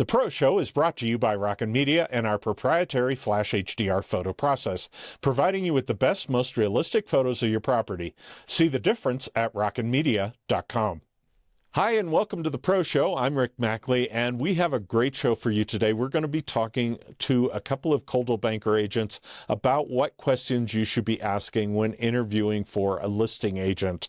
The Pro Show is brought to you by Rockin' Media and our proprietary Flash HDR photo process, providing you with the best, most realistic photos of your property. See the difference at rockinmedia.com. Hi, and welcome to the Pro Show. I'm Rick Machle, and we have a great show for you today. We're going to be talking to a couple of Coldwell Banker agents about what questions you should be asking when interviewing for a listing agent.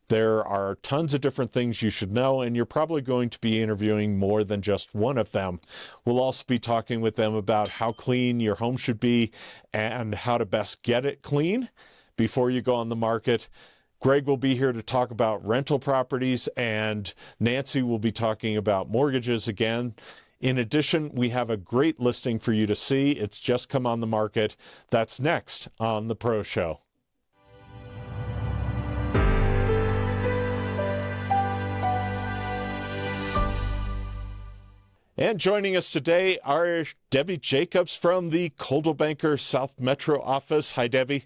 There are tons of different things you should know, and you're probably going to be interviewing more than just one of them. We'll also be talking with them about how clean your home should be and how to best get it clean before you go on the market. Greg will be here to talk about rental properties, and Nancy will be talking about mortgages again. In addition, we have a great listing for you to see. It's just come on the market. That's next on the Pro Show. And joining us today are Debbie Jacobs from the Coldwell Banker South Metro office. Hi, Debbie.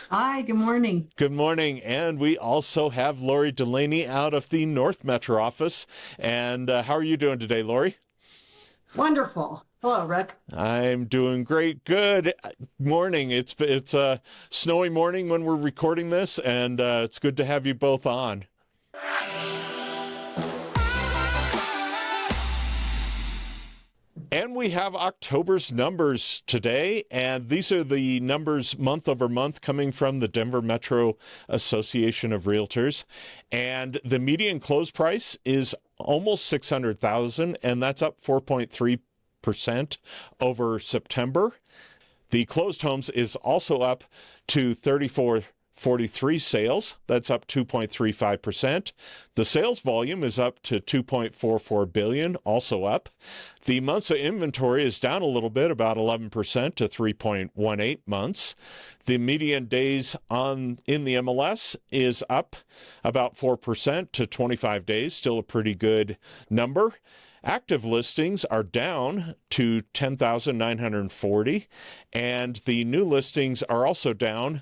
Hi, good morning. Good morning. And we also have Lorri Delaney out of the North Metro office. And how are you doing today, Lorri? Wonderful. Hello, Rick. I'm doing great. Good morning. It's a snowy morning when we're recording this, and it's good to have you both on. And we have October's numbers today, and these are the numbers month over month coming from the Denver Metro Association of Realtors. And the median close price is almost $600,000, and that's up 4.3% over September. The closed homes is also up to 3443 sales. That's up 2.35%. The sales volume is up to 2.44 billion, also up. The months of inventory is down a little bit, about 11% to 3.18 months. The median days in the MLS is up about 4% to 25 days, still a pretty good number. Active listings are down to 10,940, and the new listings are also down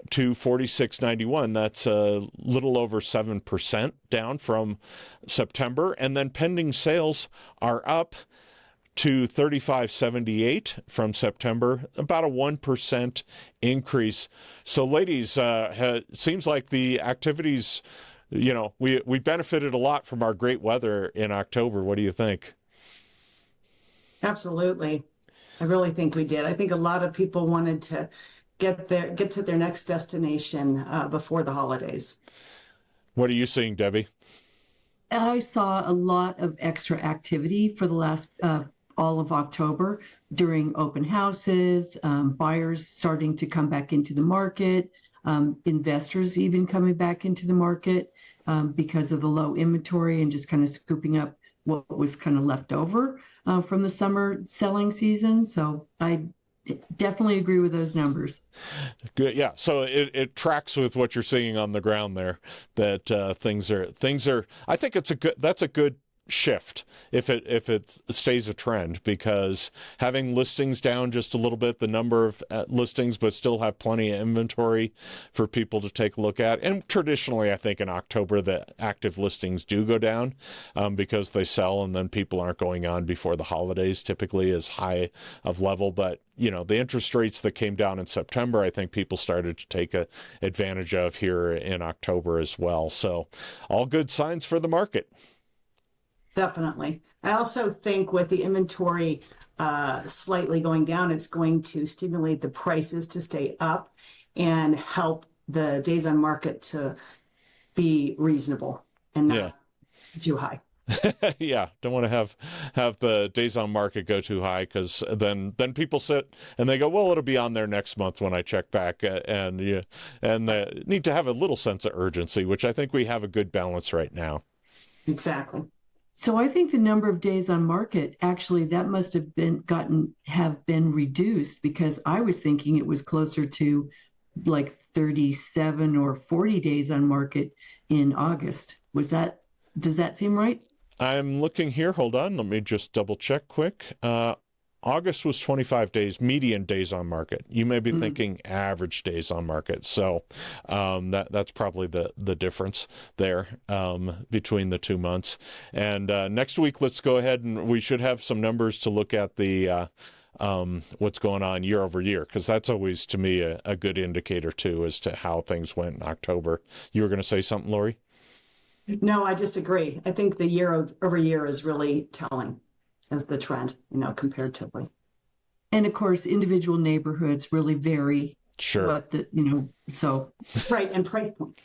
to 4691. That's a little over 7% down from September. And then pending sales are up to 3578 from September, about a 1% increase. So ladies, it seems like the activities, we benefited a lot from our great weather in October. What do you think? Absolutely. I really think we did. I think a lot of people wanted to get to their next destination before the holidays. What are you seeing, Debbie? I saw a lot of extra activity for the last all of October during open houses, buyers starting to come back into the market, investors even coming back into the market because of the low inventory and just kind of scooping up what was kind of left over from the summer selling season. So I definitely agree with those numbers. Good, yeah. So it tracks with what you're seeing on the ground there. That things are. I think that's a good shift if it stays a trend, because having listings down just a little bit, the number of listings, but still have plenty of inventory for people to take a look at. And traditionally, I think in October, the active listings do go down because they sell and then people aren't going on before the holidays, typically as high of level. But the interest rates that came down in September, I think people started to take advantage of here in October as well. So all good signs for the market. Definitely. I also think with the inventory slightly going down, it's going to stimulate the prices to stay up and help the days on market to be reasonable and not too high. Yeah, don't want to have the days on market go too high, because then people sit and they go, well, it'll be on there next month when I check back, and they need to have a little sense of urgency, which I think we have a good balance right now. Exactly. So I think the number of days on market, actually, that must have been reduced, because I was thinking it was closer to like 37 or 40 days on market in August. Does that seem right? I'm looking here. Hold on. Let me just double check quick. August was 25 days, median days on market. You may be thinking average days on market. So that's probably the difference there between the 2 months. And next week, let's go ahead and we should have some numbers to look at the what's going on year over year, because that's always, to me, a good indicator, too, as to how things went in October. You were going to say something, Lorri? No, I just agree. I think the year over year is really telling as the trend, comparatively. And of course, individual neighborhoods really vary. Sure. What so. Right, and price point.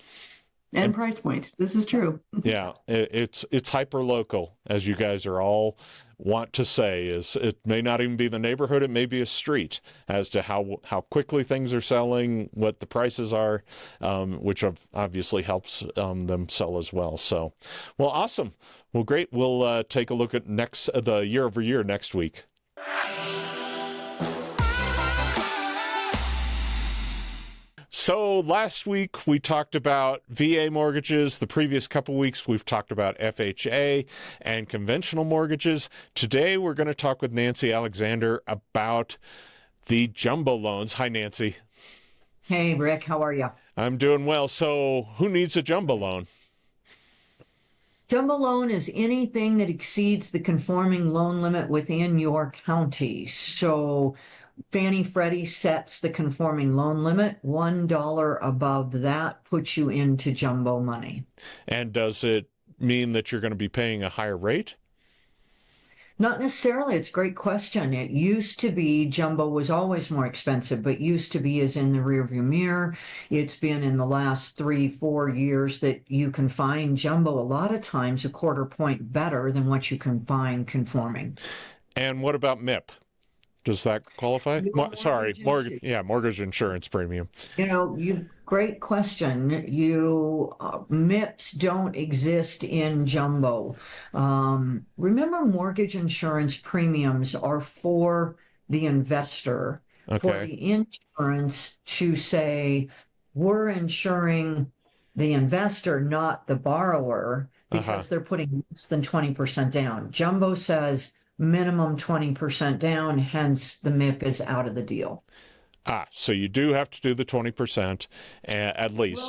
And price point. This is true. Yeah, it's hyper local, as you guys are all want to say. Is it may not even be the neighborhood, it may be a street, as to how quickly things are selling, what the prices are, which obviously helps them sell as well. So, well, awesome. Well, great. We'll take a look at the year over year next week. So last week we talked about VA mortgages. The previous couple weeks we've talked about FHA and conventional mortgages. Today we're going to talk with Nancy Alexander about the jumbo loans. Hi, Nancy. Hey, Rick. How are you? I'm doing well. So who needs a jumbo loan? Jumbo loan is anything that exceeds the conforming loan limit within your county. So Fannie Freddie sets the conforming loan limit. $1 above that puts you into jumbo money. And does it mean that you're going to be paying a higher rate? Not necessarily. It's a great question. It used to be jumbo was always more expensive, but used to be is in the rearview mirror. It's been in the last 3-4 years that you can find jumbo a lot of times a quarter point better than what you can find conforming. And what about MIP? Does that qualify? Mortgage insurance premium. Great question. MIPs don't exist in jumbo. Remember, mortgage insurance premiums are for the investor, for the insurance to say, we're insuring the investor, not the borrower, because they're putting less than 20% down. Jumbo says, minimum 20% down, hence the MIP is out of the deal. So you do have to do the 20% at least.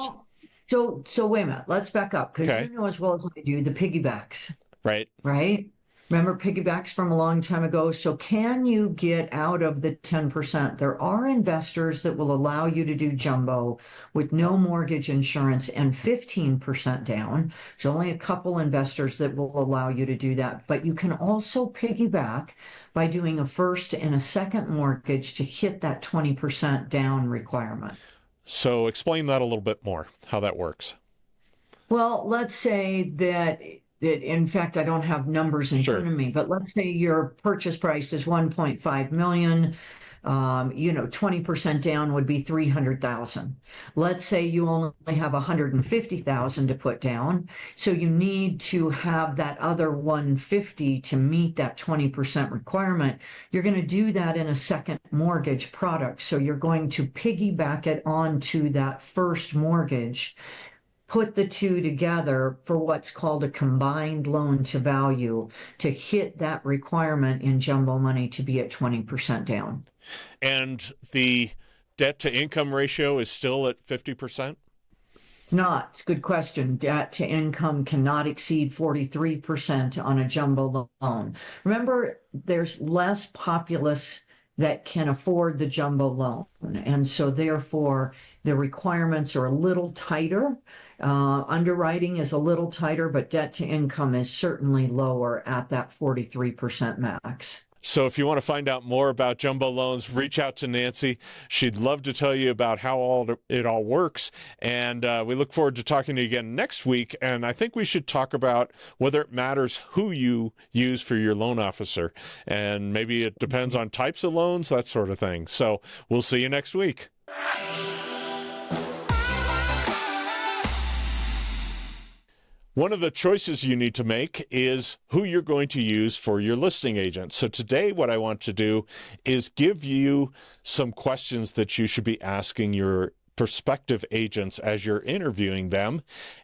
Well, so wait a minute. Let's back up, because you know as well as I do the piggybacks. Right. Remember piggybacks from a long time ago? So can you get out of the 10%? There are investors that will allow you to do jumbo with no mortgage insurance and 15% down. There's only a couple investors that will allow you to do that. But you can also piggyback by doing a first and a second mortgage to hit that 20% down requirement. So explain that a little bit more, how that works. Well, let's say that in fact, I don't have numbers in front of me, but let's say your purchase price is $1.5 million. 20% down would be $300,000. Let's say you only have $150,000 to put down. So you need to have that other $150,000 to meet that 20% requirement. You're going to do that in a second mortgage product. So you're going to piggyback it onto that first mortgage, put the two together for what's called a combined loan to value to hit that requirement in jumbo money to be at 20% down. And the debt to income ratio is still at 50%? It's not. It's a good question. Debt to income cannot exceed 43% on a jumbo loan. Remember, there's less populace that can afford the jumbo loan. And so therefore, the requirements are a little tighter. Underwriting is a little tighter, but debt to income is certainly lower at that 43% max. So if you want to find out more about jumbo loans, reach out to Nancy. She'd love to tell you about how it all works. And we look forward to talking to you again next week. And I think we should talk about whether it matters who you use for your loan officer. And maybe it depends on types of loans, that sort of thing. So we'll see you next week. One of the choices you need to make is who you're going to use for your listing agent. So today what I want to do is give you some questions that you should be asking your prospective agents as you're interviewing them.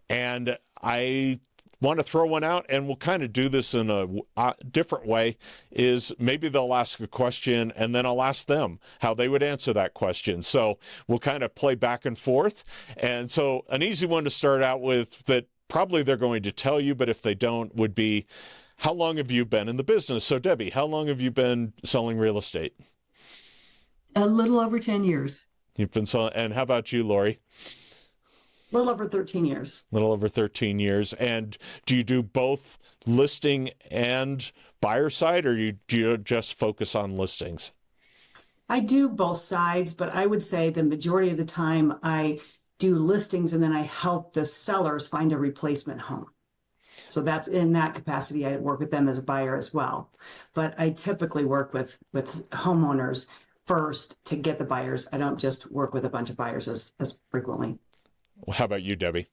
And I want to throw one out, and we'll kind of do this in a different way, is maybe they'll ask a question and then I'll ask them how they would answer that question. So we'll kind of play back and forth. And so an easy one to start out with that probably they're going to tell you, but if they don't, would be, how long have you been in the business? So Debbie, how long have you been selling real estate? A little over 10 years. You've been selling, and how about you, Lorri? A little over 13 years. A little over 13 years. And do you do both listing and buyer side, or do you just focus on listings? I do both sides, but I would say the majority of the time I do listings and then I help the sellers find a replacement home. So that's in that capacity. I work with them as a buyer as well. But I typically work with homeowners first to get the buyers. I don't just work with a bunch of buyers as frequently. Well, how about you, Debbie?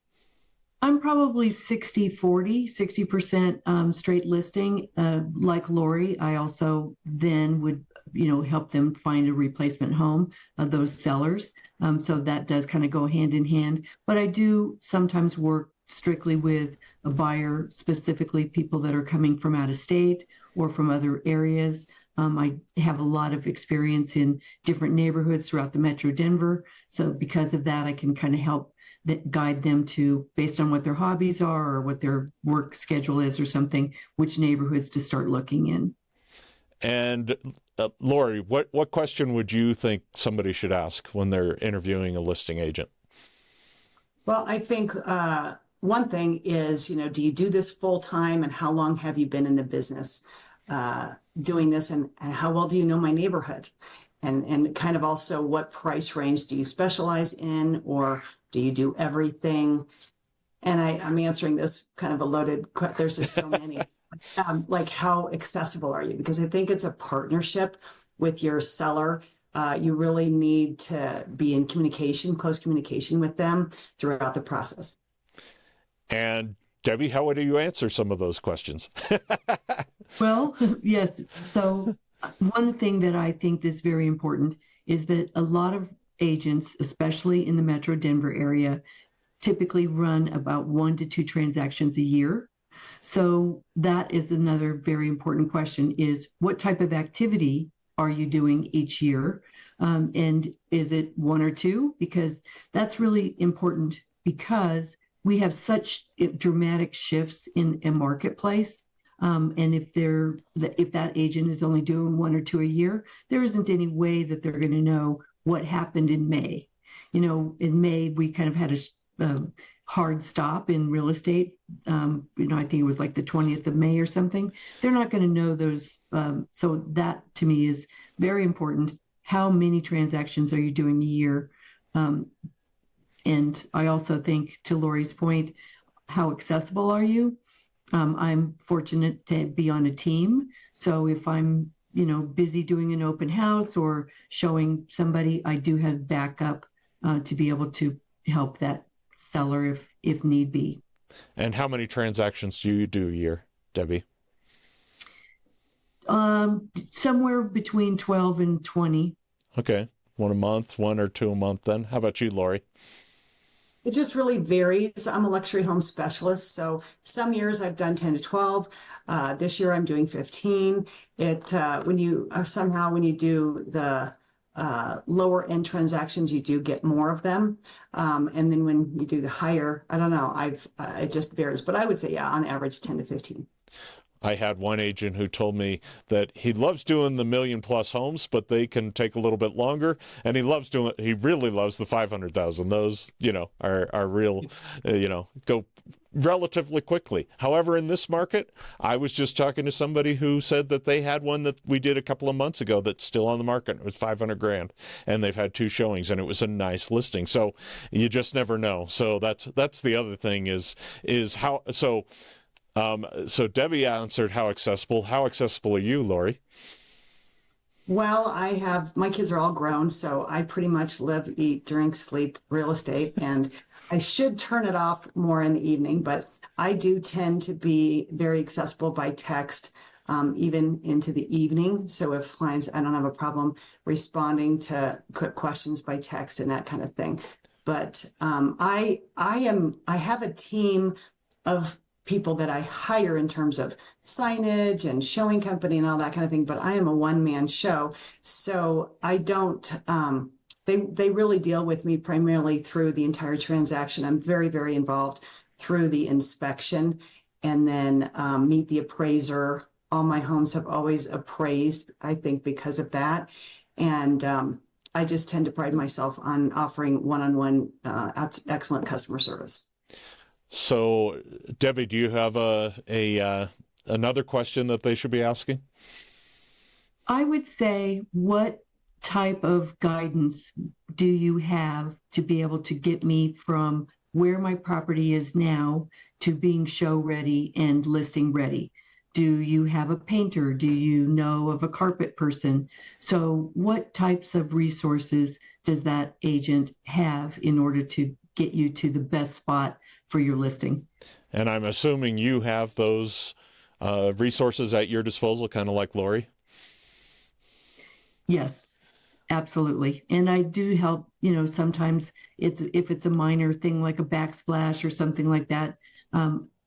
I'm probably 60-40, 60% straight listing. Like Lorri, I also then would, help them find a replacement home, those sellers. So that does kind of go hand in hand. But I do sometimes work strictly with a buyer, specifically people that are coming from out of state or from other areas. I have a lot of experience in different neighborhoods throughout the Metro Denver. So because of that, I can kind of help guide them to, based on what their hobbies are or what their work schedule is or something, which neighborhoods to start looking in. And Lorri, what question would you think somebody should ask when they're interviewing a listing agent? Well, I think one thing is, do you do this full time, and how long have you been in the business doing this, and how well do you know my neighborhood? And kind of also, what price range do you specialize in, or do you do everything? And I'm answering this kind of a loaded question. There's just so many. Like, how accessible are you? Because I think it's a partnership with your seller. You really need to be in close communication with them throughout the process. And Debbie, how would you answer some of those questions? Well, yes. So one thing that I think is very important is that a lot of agents, especially in the Metro Denver area, typically run about 1 to 2 transactions a year. So that is another very important question, is what type of activity are you doing each year? And is it 1 or 2? Because that's really important, because we have such dramatic shifts in a marketplace. And if that agent is only doing 1 or 2 a year, there isn't any way that they're going to know what happened in May. In May, we kind of had a hard stop in real estate. I think it was like the 20th of May or something. They're not going to know those. So that to me is very important. How many transactions are you doing a year? And I also think, to Lori's point, how accessible are you? I'm fortunate to be on a team. So if I'm, busy doing an open house or showing somebody, I do have backup to be able to help that seller if need be. And how many transactions do you do a year, Debbie? Somewhere between 12 and 20. Okay. 1 a month, 1 or 2 a month then. How about you, Lorri? It just really varies. I'm a luxury home specialist, so some years I've done 10 to 12. This year I'm doing 15. When you do the lower end transactions, you do get more of them. And then when you do the higher, I don't know, it just varies. But I would say, yeah, on average, 10 to 15. I had one agent who told me that he loves doing the $1 million+ homes, but they can take a little bit longer. And he really loves the 500,000. Those, are real, go relatively quickly. However, in this market, I was just talking to somebody who said that they had one that we did a couple of months ago that's still on the market. It was $500,000, and they've had 2 showings, and it was a nice listing. So you just never know. So that's the other thing is how so. So Debbie answered how accessible. How accessible are you, Lorri? Well, my kids are all grown, so I pretty much live, eat, drink, sleep real estate, and I should turn it off more in the evening, but I do tend to be very accessible by text, even into the evening. So if clients, I don't have a problem responding to quick questions by text and that kind of thing. But I have a team of people that I hire in terms of signage and showing company and all that kind of thing, but I am a one-man show. So I don't, they really deal with me primarily through the entire transaction. I'm very, very involved through the inspection and then meet the appraiser. All my homes have always appraised, I think, because of that. And I just tend to pride myself on offering one-on-one excellent customer service. So, Debbie, do you have another question that they should be asking? I would say, what type of guidance do you have to be able to get me from where my property is now to being show ready and listing ready? Do you have a painter? Do you know of a carpet person? So what types of resources does that agent have in order to get you to the best spot for your listing? And I'm assuming you have those resources at your disposal, kind of like Lorri? Yes, absolutely. And I do help, sometimes if it's a minor thing like a backsplash or something like that,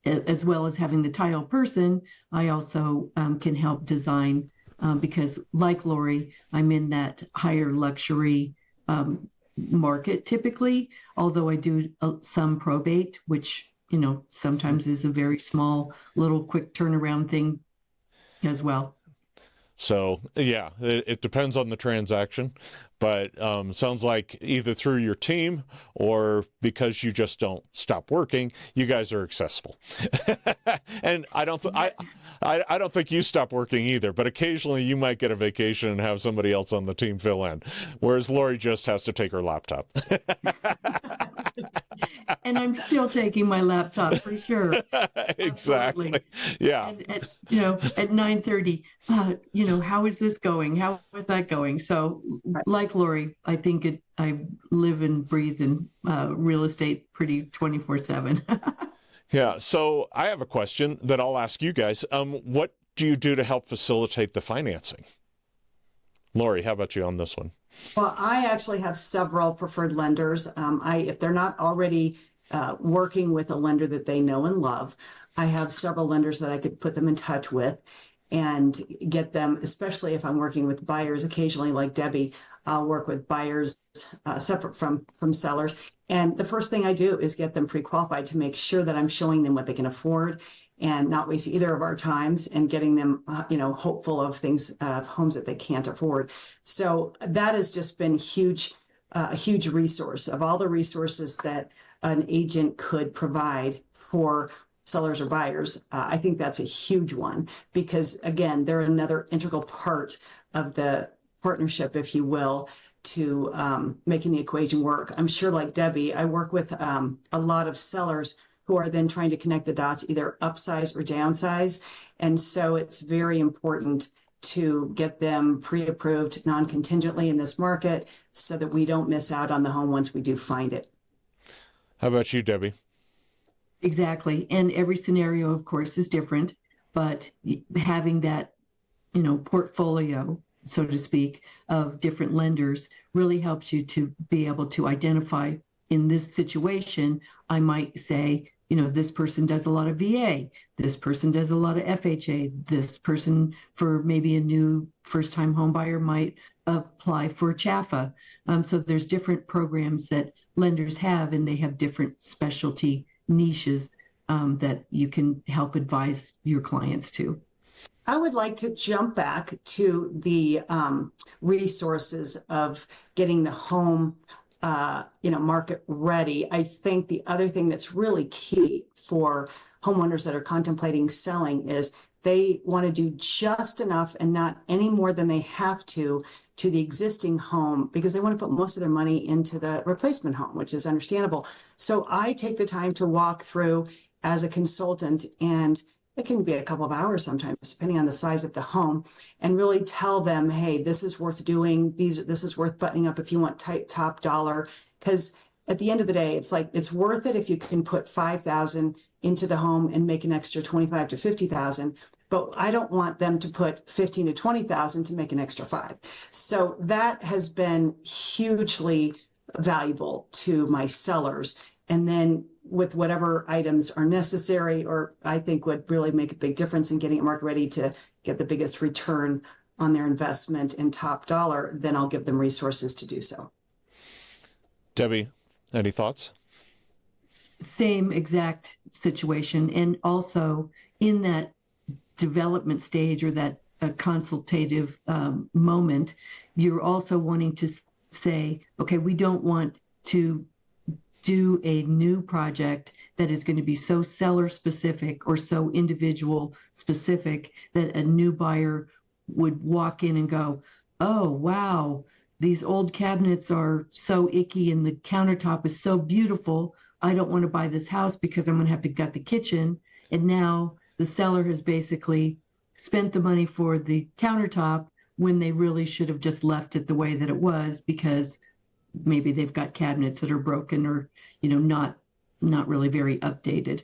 as well as having the tile person, I also can help design because like Lorri, I'm in that higher luxury market typically, although I do some probate, which, sometimes is a very small, little quick turnaround thing as well. So, yeah, it depends on the transaction, but sounds like either through your team or because you just don't stop working, you guys are accessible. And I don't think you stop working either, but occasionally you might get a vacation and have somebody else on the team fill in, whereas Lorri just has to take her laptop. And I'm still taking my laptop for sure. Exactly. Absolutely. Yeah. And at 9:30, how is this going? How is that going? So like Lorri, I think I live and breathe in real estate pretty 24/7. Yeah. So I have a question that I'll ask you guys. What do you do to help facilitate the financing? Lorri, how about you on this one? Well, I actually have several preferred lenders. If they're not already working with a lender that they know and love, I have several lenders that I could put them in touch with and get them, especially if I'm working with buyers occasionally, like Debbie, I'll work with buyers separate from sellers. And the first thing I do is get them pre-qualified to make sure that I'm showing them what they can afford and not waste either of our times and getting them, hopeful of things, homes that they can't afford. So that has just been a huge resource of all the resources that an agent could provide for sellers or buyers. I think that's a huge one because, again, they're another integral part of the partnership, if you will, to making the equation work. I'm sure, like Debbie, I work with a lot of sellers who are then trying to connect the dots, either upsize or downsize. And so it's very important to get them pre-approved non-contingently in this market so that we don't miss out on the home once we do find it. How about you, Debbie? Exactly. And every scenario, of course, is different, but having that, portfolio, so to speak, of different lenders really helps you to be able to identify in this situation. I might say, this person does a lot of VA, this person does a lot of FHA, this person for maybe a new first-time home buyer might apply for CHAFA. So there's different programs that lenders have, and they have different specialty niches that you can help advise your clients to. I would like to jump back to the resources of getting the home market ready. I think the other thing that's really key for homeowners that are contemplating selling is they want to do just enough and not any more than they have to the existing home because they want to put most of their money into the replacement home, which is understandable. So I take the time to walk through as a consultant, and it can be a couple of hours sometimes, depending on the size of the home, and really tell them, hey, this is worth doing. This is worth buttoning up if you want top dollar. Because at the end of the day, it's like it's worth it if you can put $5,000 into the home and make an extra $25,000 to $50,000. But I don't want them to put $15,000 to $20,000 to make an extra $5,000. So that has been hugely valuable to my sellers. And then with whatever items are necessary, or I think would really make a big difference in getting it market ready to get the biggest return on their investment in top dollar, then I'll give them resources to do so. Debbie, any thoughts? Same exact situation. And also in that development stage or that consultative moment, you're also wanting to say, okay, we don't want to do a new project that is going to be so seller specific or so individual specific that a new buyer would walk in and go, oh, wow, these old cabinets are so icky and the countertop is so beautiful. I don't want to buy this house because I'm going to have to gut the kitchen. And now the seller has basically spent the money for the countertop when they really should have just left it the way that it was, because maybe they've got cabinets that are broken or, not really very updated.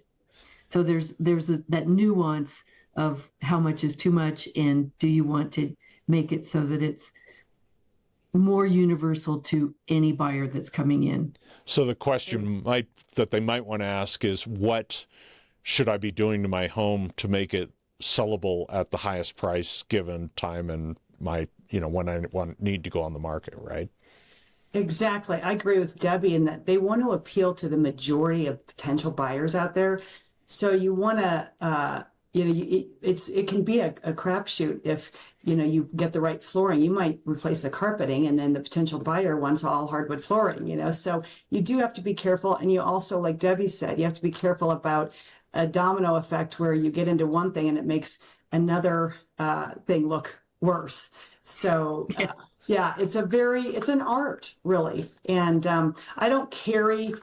So there's that nuance of how much is too much, and do you want to make it so that it's more universal to any buyer that's coming in. So the question that they might want to ask is, what should I be doing to my home to make it sellable at the highest price given time and my, when I need to go on the market, right? Exactly. I agree with Debbie in that they want to appeal to the majority of potential buyers out there. So you want to, it can be a crapshoot if, you get the right flooring. You might replace the carpeting and then the potential buyer wants all hardwood flooring, so you do have to be careful. And you also, like Debbie said, you have to be careful about a domino effect where you get into one thing and it makes another thing look worse. So yeah, it's an art, really. And I don't carry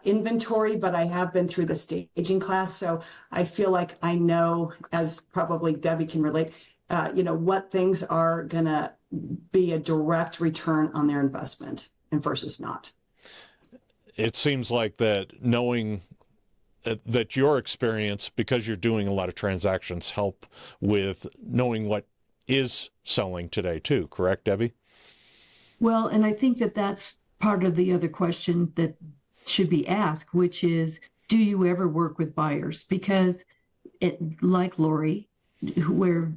inventory, but I have been through the staging class. So I feel like I know, as probably Debbie can relate, what things are going to be a direct return on their investment and versus not. It seems like that knowing that your experience, because you're doing a lot of transactions, help with knowing what is selling today too, correct, Debbie? Well, and I think that that's part of the other question that should be asked, which is, do you ever work with buyers? Because like Lorri, where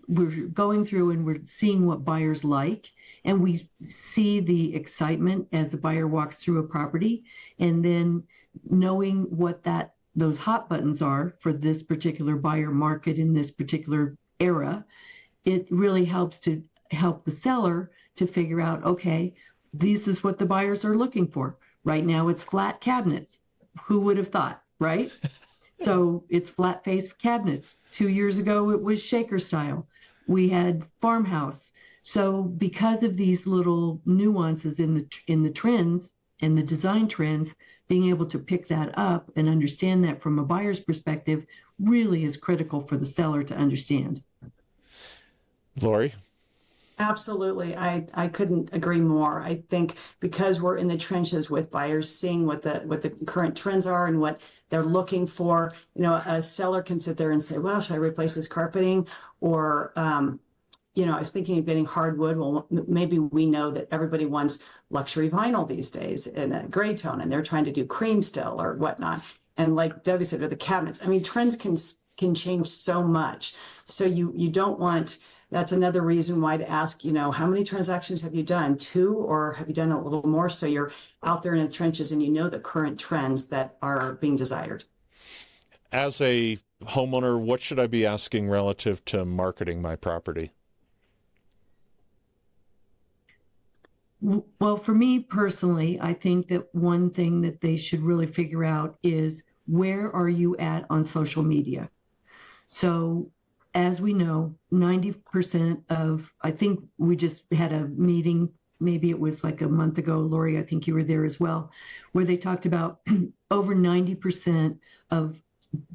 we're going through and we're seeing what buyers like, and we see the excitement as the buyer walks through a property, and then knowing what those hot buttons are for this particular buyer market in this particular era, it really helps to help the seller to figure out, okay, this is what the buyers are looking for. Right now it's flat cabinets. Who would have thought, right? So it's flat face cabinets. 2 years ago, it was shaker style. We had farmhouse. So because of these little nuances in the trends and the design trends, being able to pick that up and understand that from a buyer's perspective really is critical for the seller to understand. Lorri? Absolutely. I couldn't agree more. I think because we're in the trenches with buyers, seeing what the current trends are and what they're looking for, a seller can sit there and say, well, should I replace this carpeting? Or, I was thinking of getting hardwood. Well, maybe we know that everybody wants luxury vinyl these days in a gray tone, and they're trying to do cream still or whatnot. And like Debbie said, with the cabinets, trends can change so much. So you don't want. That's another reason why to ask, how many transactions have you done? 2, or have you done a little more? So you're out there in the trenches and you know the current trends that are being desired. As a homeowner, what should I be asking relative to marketing my property? Well, for me personally, I think that one thing that they should really figure out is, where are you at on social media? So as we know, 90% of, I think we just had a meeting, maybe it was like a month ago, Lorri, I think you were there as well, where they talked about over 90% of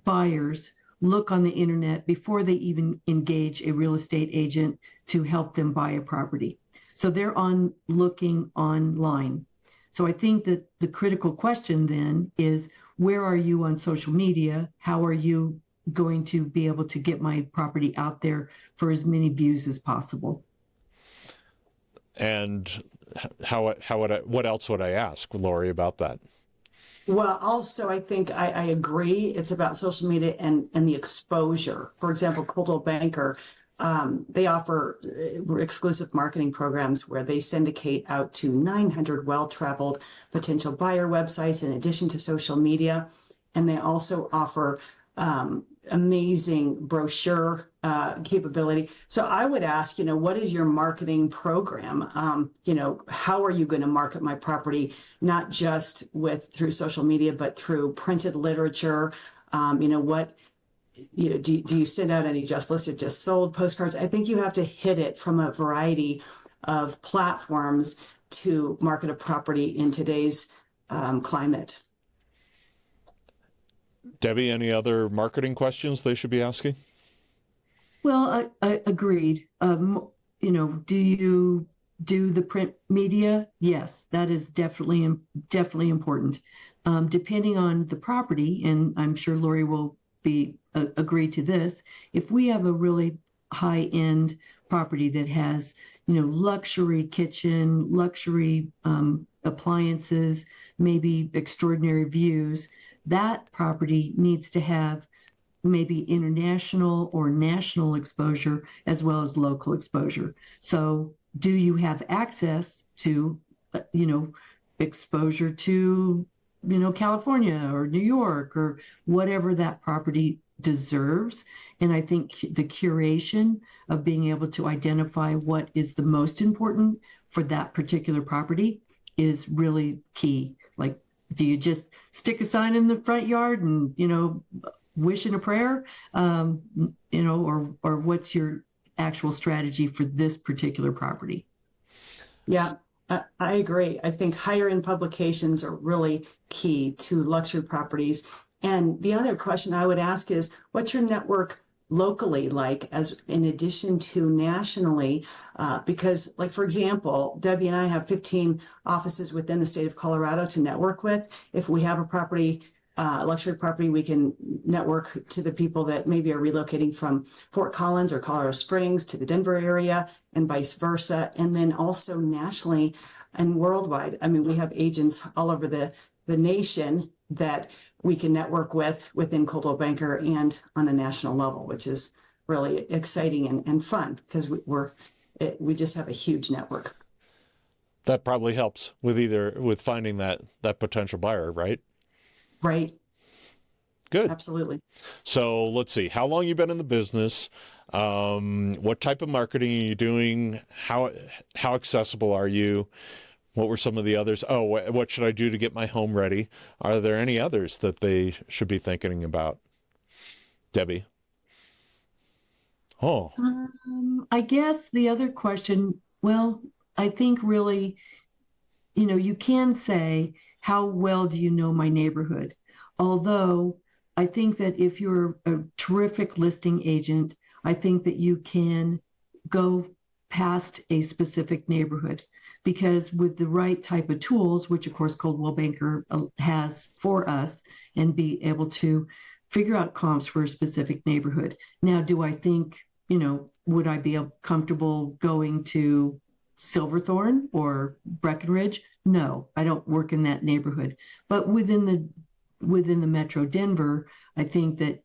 buyers look on the internet before they even engage a real estate agent to help them buy a property. So they're looking online. So I think that the critical question then is, where are you on social media? How are you going to be able to get my property out there for as many views as possible? And what else would I ask Lorri about that? Well, also, I think I agree. It's about social media and the exposure. For example, Coldwell Banker, they offer exclusive marketing programs where they syndicate out to 900 well-traveled potential buyer websites in addition to social media. And they also offer amazing brochure capability. So I would ask, what is your marketing program? How are you going to market my property, not just through social media, but through printed literature? What, do you send out any just listed, just sold postcards? I think you have to hit it from a variety of platforms to market a property in today's climate. Debbie, any other marketing questions they should be asking? Well, I agreed. Do you do the print media? Yes, that is definitely important. Depending on the property, and I'm sure Lorri will agree to this. If we have a really high-end property that has, luxury kitchen, luxury appliances, maybe extraordinary views, that property needs to have maybe international or national exposure as well as local exposure. So do you have access to, exposure to, California or New York or whatever that property deserves? And I think the curation of being able to identify what is the most important for that particular property is really key. Like, do you just stick a sign in the front yard and, wish in a prayer, or what's your actual strategy for this particular property? Yeah, I agree. I think higher end publications are really key to luxury properties. And the other question I would ask is, what's your network locally like, as in addition to nationally? Because, like, for example, Debbie and I have 15 offices within the state of Colorado to network with. If we have a property, luxury property, we can network to the people that maybe are relocating from Fort Collins or Colorado Springs to the Denver area and vice versa. And then also nationally and worldwide. I mean, we have agents all over the nation that we can network with within Coldwell Banker and on a national level, which is really exciting and fun because we just have a huge network. That probably helps with finding that potential buyer, right? Right. Good. Absolutely. So let's see. How long you been in the business? What type of marketing are you doing? How accessible are you? What were some of the others? Oh, what should I do to get my home ready? Are there any others that they should be thinking about? Debbie? Oh. I guess the other question, well, I think really, you can say, how well do you know my neighborhood? Although I think that if you're a terrific listing agent, I think that you can go past a specific neighborhood, because with the right type of tools, which of course Coldwell Banker has for us, and be able to figure out comps for a specific neighborhood. Now, do I think, would I be comfortable going to Silverthorne or Breckenridge? No, I don't work in that neighborhood. But within the Metro Denver, I think that,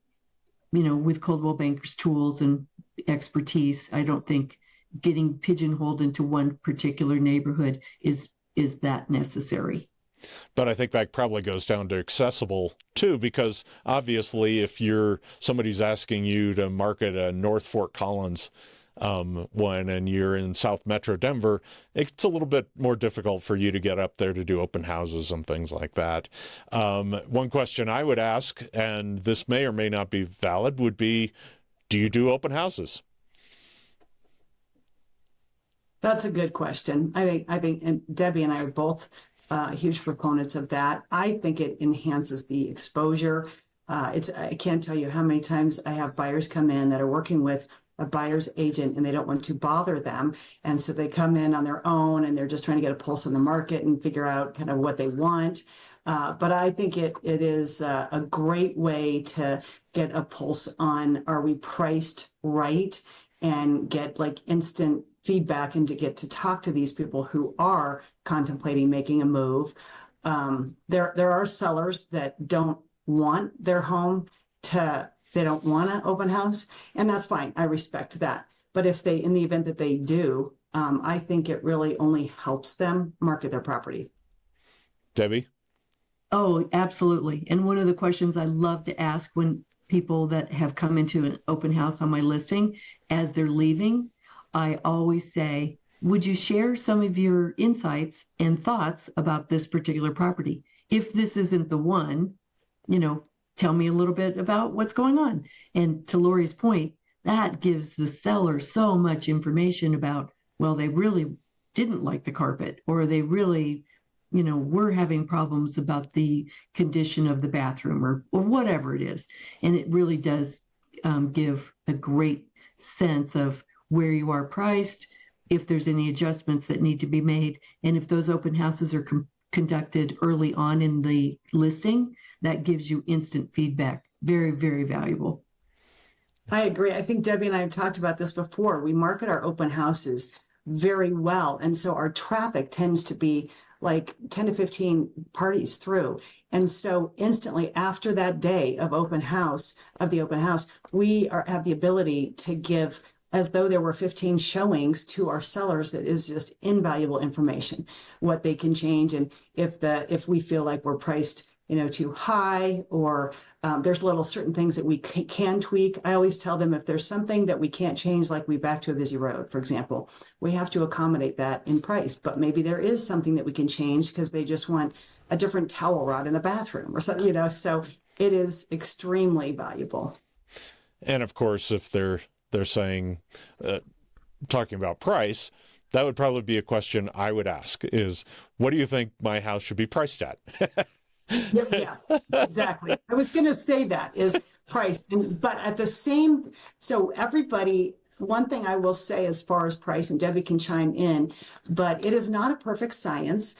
with Coldwell Banker's tools and expertise, I don't think getting pigeonholed into one particular neighborhood is that necessary. But I think that probably goes down to accessible too, because obviously if somebody's asking you to market a North Fort Collins one and you're in South Metro Denver, it's a little bit more difficult for you to get up there to do open houses and things like that. One question I would ask, and this may or may not be valid, would be, do you do open houses? That's a good question. I think, and Debbie and I are both huge proponents of that. I think it enhances the exposure. I can't tell you how many times I have buyers come in that are working with a buyer's agent and they don't want to bother them. And so they come in on their own and they're just trying to get a pulse on the market and figure out kind of what they want. But I think it is a great way to get a pulse on, are we priced right, and get like instant feedback and to get to talk to these people who are contemplating making a move. There are sellers that don't want their home they don't want an open house, and that's fine. I respect that. But in the event that they do, I think it really only helps them market their property. Debbie? Oh, absolutely. And one of the questions I love to ask when people that have come into an open house on my listing, as they're leaving, I always say, would you share some of your insights and thoughts about this particular property? If this isn't the one, tell me a little bit about what's going on. And to Lori's point, that gives the seller so much information about, well, they really didn't like the carpet, or they really, we're having problems about the condition of the bathroom, or whatever it is. And it really does give a great sense of where you are priced, if there's any adjustments that need to be made. And if those open houses are conducted early on in the listing, that gives you instant feedback. Very, very valuable. I agree. I think Debbie and I have talked about this before. We market our open houses very well. And so our traffic tends to be like 10 to 15 parties through. And so instantly after that day of the open house, we have the ability to give, as though there were 15 showings to our sellers, that is just invaluable information, what they can change. And if we feel like we're priced too high, or there's little certain things that we can tweak. I always tell them, if there's something that we can't change, like we back to a busy road, for example, we have to accommodate that in price. But maybe there is something that we can change because they just want a different towel rod in the bathroom or something, so it is extremely valuable. And of course, if they're saying, talking about price, that would probably be a question I would ask is, what do you think my house should be priced at? Yeah, exactly. I was going to say that is price, but at the same, so everybody, one thing I will say as far as price, and Debbie can chime in, but it is not a perfect science.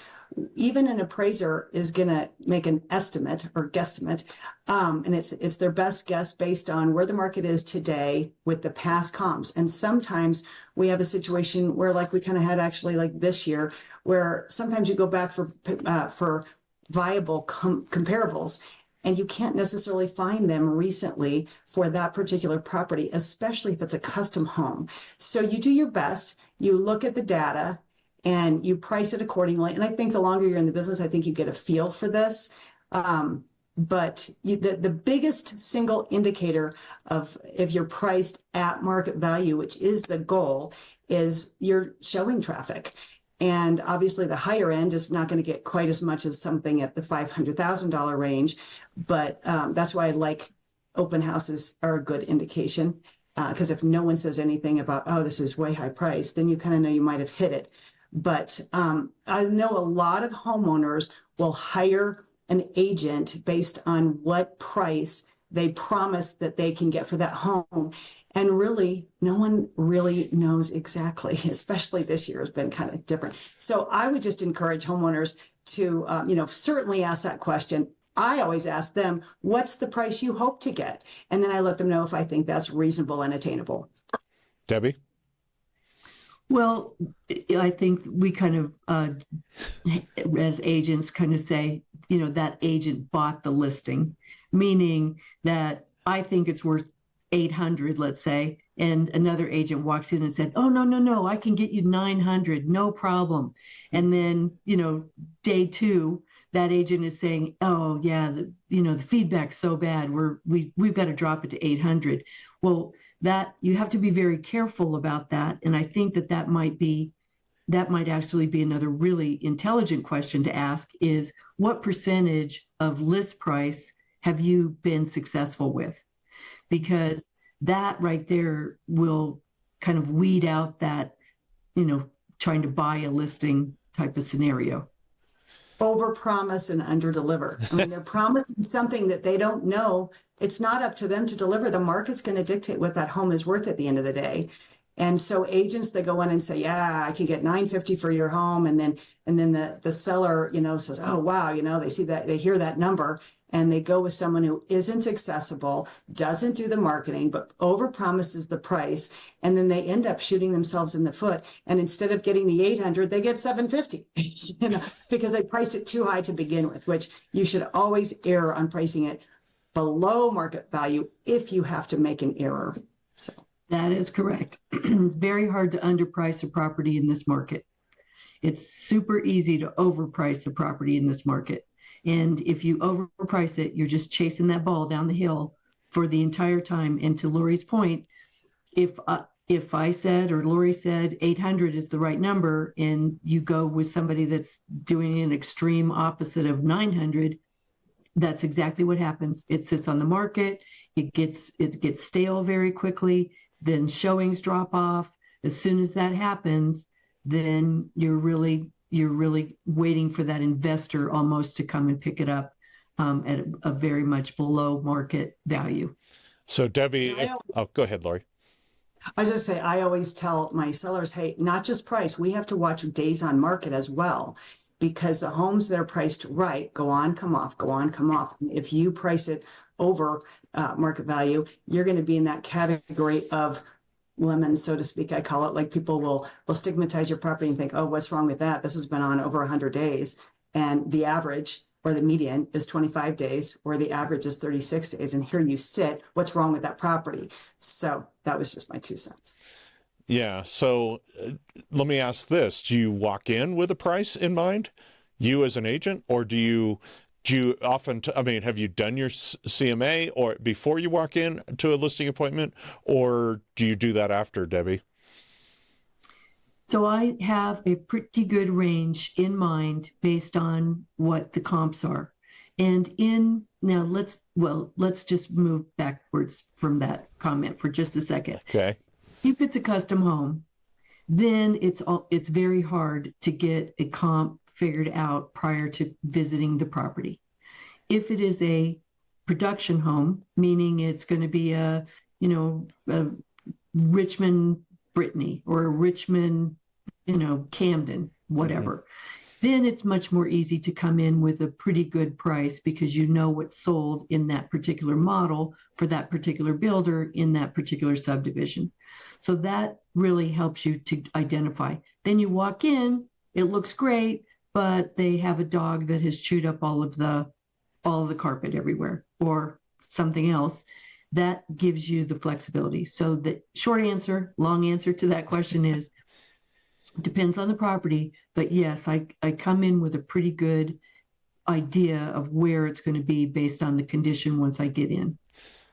Even an appraiser is going to make an estimate or guesstimate, and it's their best guess based on where the market is today with the past comps. And sometimes we have a situation where, like we kind of had actually like this year, where sometimes you go back for viable comparables, and you can't necessarily find them recently for that particular property, especially if it's a custom home. So you do your best, you look at the data, and you price it accordingly. And I think the longer you're in the business, I think you get a feel for this. But the biggest single indicator of if you're priced at market value, which is the goal, is your showing traffic. And obviously the higher end is not going to get quite as much as something at the $500,000 range. But that's why I like open houses are a good indication. Because if no one says anything about, oh, this is way high price, then you kind of know you might have hit it. But I know a lot of homeowners will hire an agent based on what price they promise that they can get for that home. And really, no one really knows exactly, especially this year has been kind of different. So I would just encourage homeowners to, certainly ask that question. I always ask them, what's the price you hope to get? And then I let them know if I think that's reasonable and attainable. Debbie? Well, I think we kind of, as agents, kind of say, that agent bought the listing, meaning that I think it's worth 800, let's say, and another agent walks in and said, oh, no, I can get you 900, no problem. And then, day two, that agent is saying, oh yeah, the feedback's so bad, we've got to drop it to 800. Well, that you have to be very careful about that. And I think that might actually be another really intelligent question to ask is, what percentage of list price have you been successful with? Because that right there will kind of weed out that, trying to buy a listing type of scenario. Overpromise and underdeliver. I mean, they're promising something that they don't know. It's not up to them to deliver. The market's going to dictate what that home is worth at the end of the day. And so agents that go in and say, yeah, I can get $950 for your home. And then the seller, says, oh, wow, they see that, they hear that number. and they go with someone who isn't accessible, doesn't do the marketing, but overpromises the price, and then they end up shooting themselves in the foot. And instead of getting the 800, they get 750, because they price it too high to begin with, which you should always err on pricing it below market value if you have to make an error. So that is correct. It's very hard to underprice a property in this market. It's super easy to overprice a property in this market. And if you overprice it, you're just chasing that ball down the hill for the entire time. And to Lori's point, if I said, or Lori said 800 is the right number, and you go with somebody that's doing an extreme opposite of 900, that's exactly what happens. It sits on the market. It gets stale very quickly. Then showings drop off. As soon as that happens, then you're really waiting for that investor almost to come and pick it up at a very much below market value. So Debbie, go ahead, Lori. I was just say, I always tell my sellers, hey, not just price, we have to watch days on market as well, because the homes that are priced right go on, come off, go on, come off. If you price it over market value, you're going to be in that category of lemons, so to speak. I call it, like, people will stigmatize your property and think, oh, what's wrong with that? This has been on over 100 days. And the average or the median is 25 days, or the average is 36 days. And here you sit, what's wrong with that property? So that was just my 2 cents. Yeah. So let me ask this. Do you walk in with a price in mind, you as an agent, or do you often, have you done your CMA or before you walk in to a listing appointment, or do you do that after, Debbie? So I have a pretty good range in mind based on what the comps are. And now let's just move backwards from that comment for just a second. Okay. If it's a custom home, then it's very hard to get a comp figured out prior to visiting the property. If it is a production home, meaning it's going to be a Richmond Brittany or a Richmond, Camden, whatever, then it's much more easy to come in with a pretty good price, because you know what's sold in that particular model for that particular builder in that particular subdivision. So that really helps you to identify. Then you walk in, it looks great, but they have a dog that has chewed up all of the carpet everywhere, or something else. That gives you the flexibility. So the short answer, long answer to that question is, depends on the property. But yes, I come in with a pretty good idea of where it's going to be based on the condition once I get in.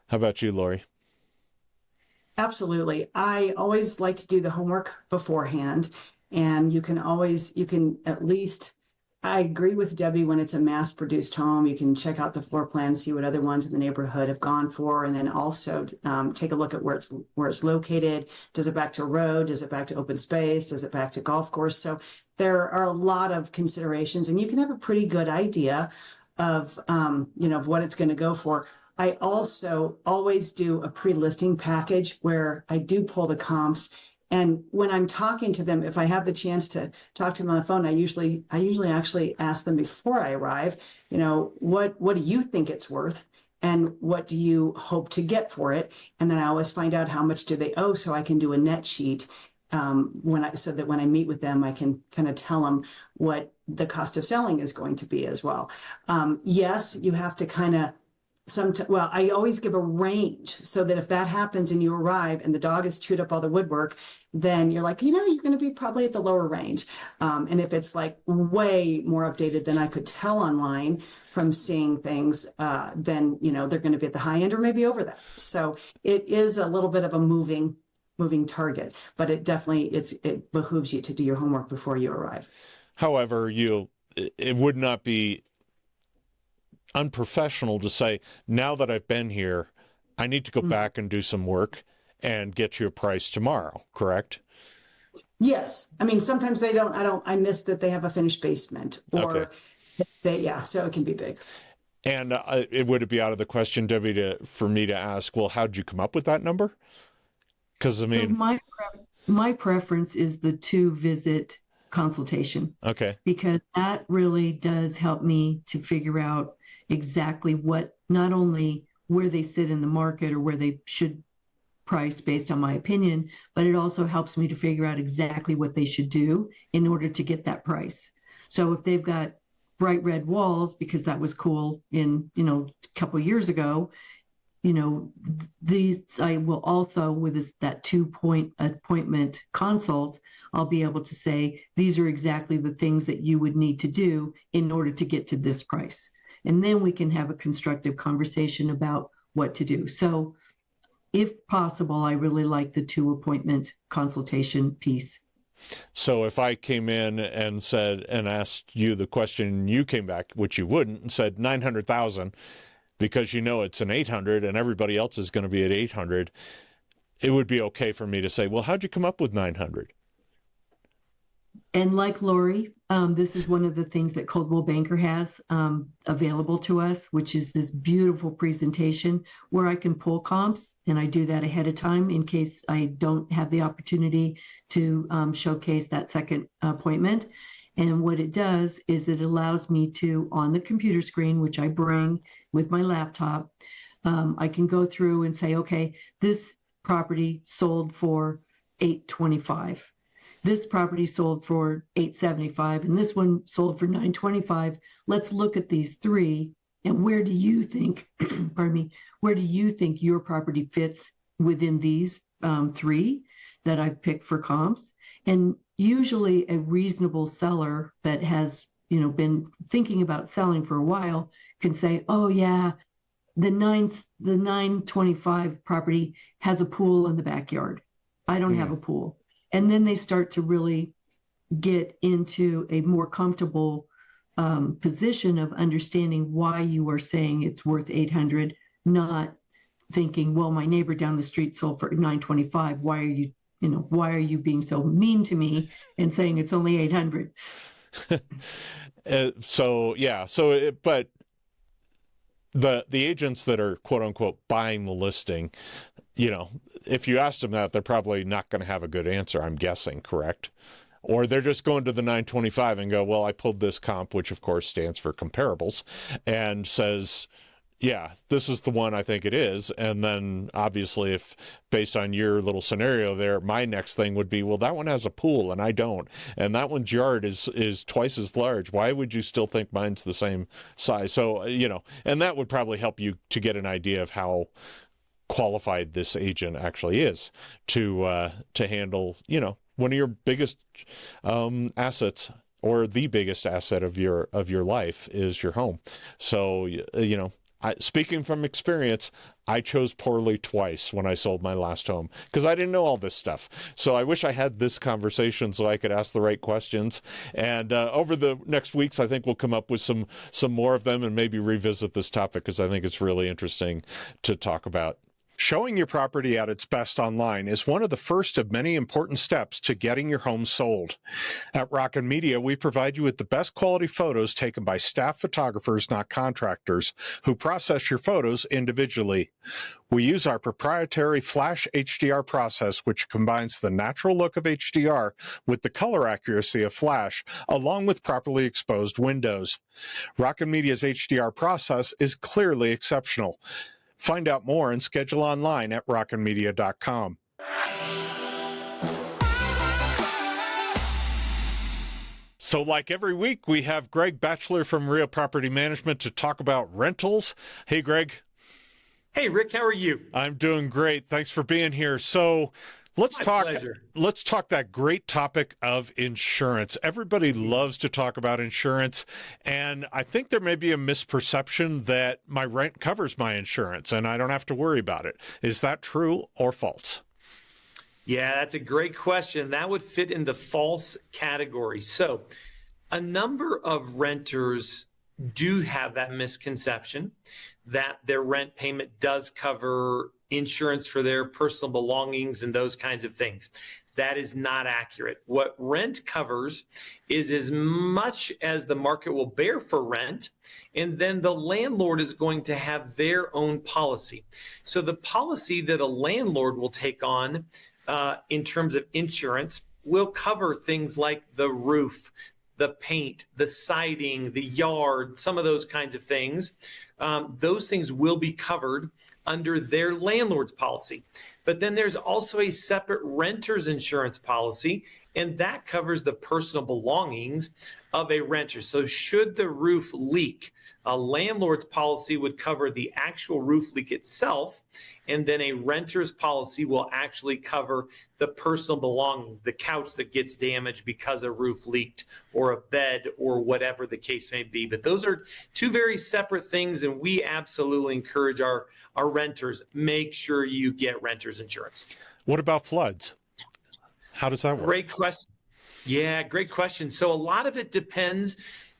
How about you, Lori? Absolutely. I always like to do the homework beforehand, and you can at least, I agree with Debbie, when it's a mass-produced home, you can check out the floor plan, see what other ones in the neighborhood have gone for, and then also take a look at where it's located. Does it back to a road? Does it back to open space? Does it back to golf course? So there are a lot of considerations, and you can have a pretty good idea of of what it's going to go for. I also always do a pre-listing package where I do pull the comps. And when I'm talking to them, if I have the chance to talk to them on the phone, I usually actually ask them before I arrive, what do you think it's worth? And what do you hope to get for it? And then I always find out how much do they owe, so I can do a net sheet so that when I meet with them, I can kind of tell them what the cost of selling is going to be as well. Yes, you have to kind of I always give a range, so that if that happens and you arrive and the dog has chewed up all the woodwork, then you're like, you're going to be probably at the lower range. And if it's like way more updated than I could tell online from seeing things, then, they're going to be at the high end or maybe over that. So it is a little bit of a moving target, but it definitely, it behooves you to do your homework before you arrive. However, it would not be unprofessional to say, now that I've been here, I need to go back and do some work and get you a price tomorrow, correct? Yes. Sometimes they don't, I miss that they have a finished basement, or so it can be big. And it would be out of the question, Debbie, for me to ask, well, how'd you come up with that number? Because So my preference is the 2-visit consultation. Okay. Because that really does help me to figure out, exactly what, not only where they sit in the market or where they should price based on my opinion, but it also helps me to figure out exactly what they should do in order to get that price. So if they've got bright red walls, because that was cool in, a couple of years ago, these, I will also, with that 2-point appointment consult, I'll be able to say, these are exactly the things that you would need to do in order to get to this price. And then we can have a constructive conversation about what to do. So if possible, I really like the 2-appointment consultation piece. So if I came in and said, and asked you the question, you came back, which you wouldn't, and said 900,000, because it's an 800 and everybody else is going to be at 800, it would be okay for me to say, well, how'd you come up with 900? And like Lorri, this is one of the things that Coldwell Banker has available to us, which is this beautiful presentation where I can pull comps, and I do that ahead of time in case I don't have the opportunity to showcase that second appointment. And what it does is it allows me to, on the computer screen, which I bring with my laptop, I can go through and say, okay, this property sold for $825. This property sold for $875, and this one sold for $925. Let's look at these three, and where do you think, pardon me, where do you think your property fits within these three that I've picked for comps? And usually a reasonable seller that has, been thinking about selling for a while can say, oh yeah, the 925 property has a pool in the backyard. I don't have a pool. And then they start to really get into a more comfortable position of understanding why you are saying it's worth 800, not thinking, well, my neighbor down the street sold for 925. Why are you being so mean to me and saying it's only 800? But the agents that are quote unquote buying the listing, if you ask them that, they're probably not going to have a good answer, I'm guessing, correct? Or they're just going to the 925 and go, well, I pulled this comp, which of course stands for comparables, and says, yeah, this is the one I think it is. And then obviously, if based on your little scenario there, my next thing would be, well, that one has a pool and I don't. And that one's yard is twice as large. Why would you still think mine's the same size? So, and that would probably help you to get an idea of how qualified this agent actually is to handle, one of your biggest assets, or the biggest asset of your life is your home. So, speaking from experience, I chose poorly twice when I sold my last home because I didn't know all this stuff. So I wish I had this conversation so I could ask the right questions. And over the next weeks, I think we'll come up with some more of them and maybe revisit this topic because I think it's really interesting to talk about. Showing your property at its best online is one of the first of many important steps to getting your home sold. At Rockin' Media, we provide you with the best quality photos taken by staff photographers, not contractors, who process your photos individually. We use our proprietary Flash HDR process, which combines the natural look of HDR with the color accuracy of Flash, along with properly exposed windows. Rockin' Media's HDR process is clearly exceptional. Find out more and schedule online at rockinmedia.com. So like every week, we have Greg Machle from Real Property Management to talk about rentals. Hey, Greg. Hey, Rick, how are you? I'm doing great. Thanks for being here. So let's talk that great topic of insurance. Everybody loves to talk about insurance, and I think there may be a misperception that my rent covers my insurance and I don't have to worry about it. Is that true or false? Yeah, that's a great question. That would fit in the false category. So a number of renters do have that misconception that their rent payment does cover insurance for their personal belongings and those kinds of things. That is not accurate. What rent covers is as much as the market will bear for rent, and then the landlord is going to have their own policy. So the policy that a landlord will take on in terms of insurance will cover things like the roof, the paint, the siding, the yard, some of those kinds of things, those things will be covered under their landlord's policy. But then there's also a separate renter's insurance policy, and that covers the personal belongings of a renter. So should the roof leak, a landlord's policy would cover the actual roof leak itself, and then a renter's policy will actually cover the personal belongings, the couch that gets damaged because a roof leaked, or a bed, or whatever the case may be. But those are two very separate things, and we absolutely encourage our renters, make sure you get renter's insurance. What about floods? How does that work? Great question. Yeah, great question. So a lot of it depends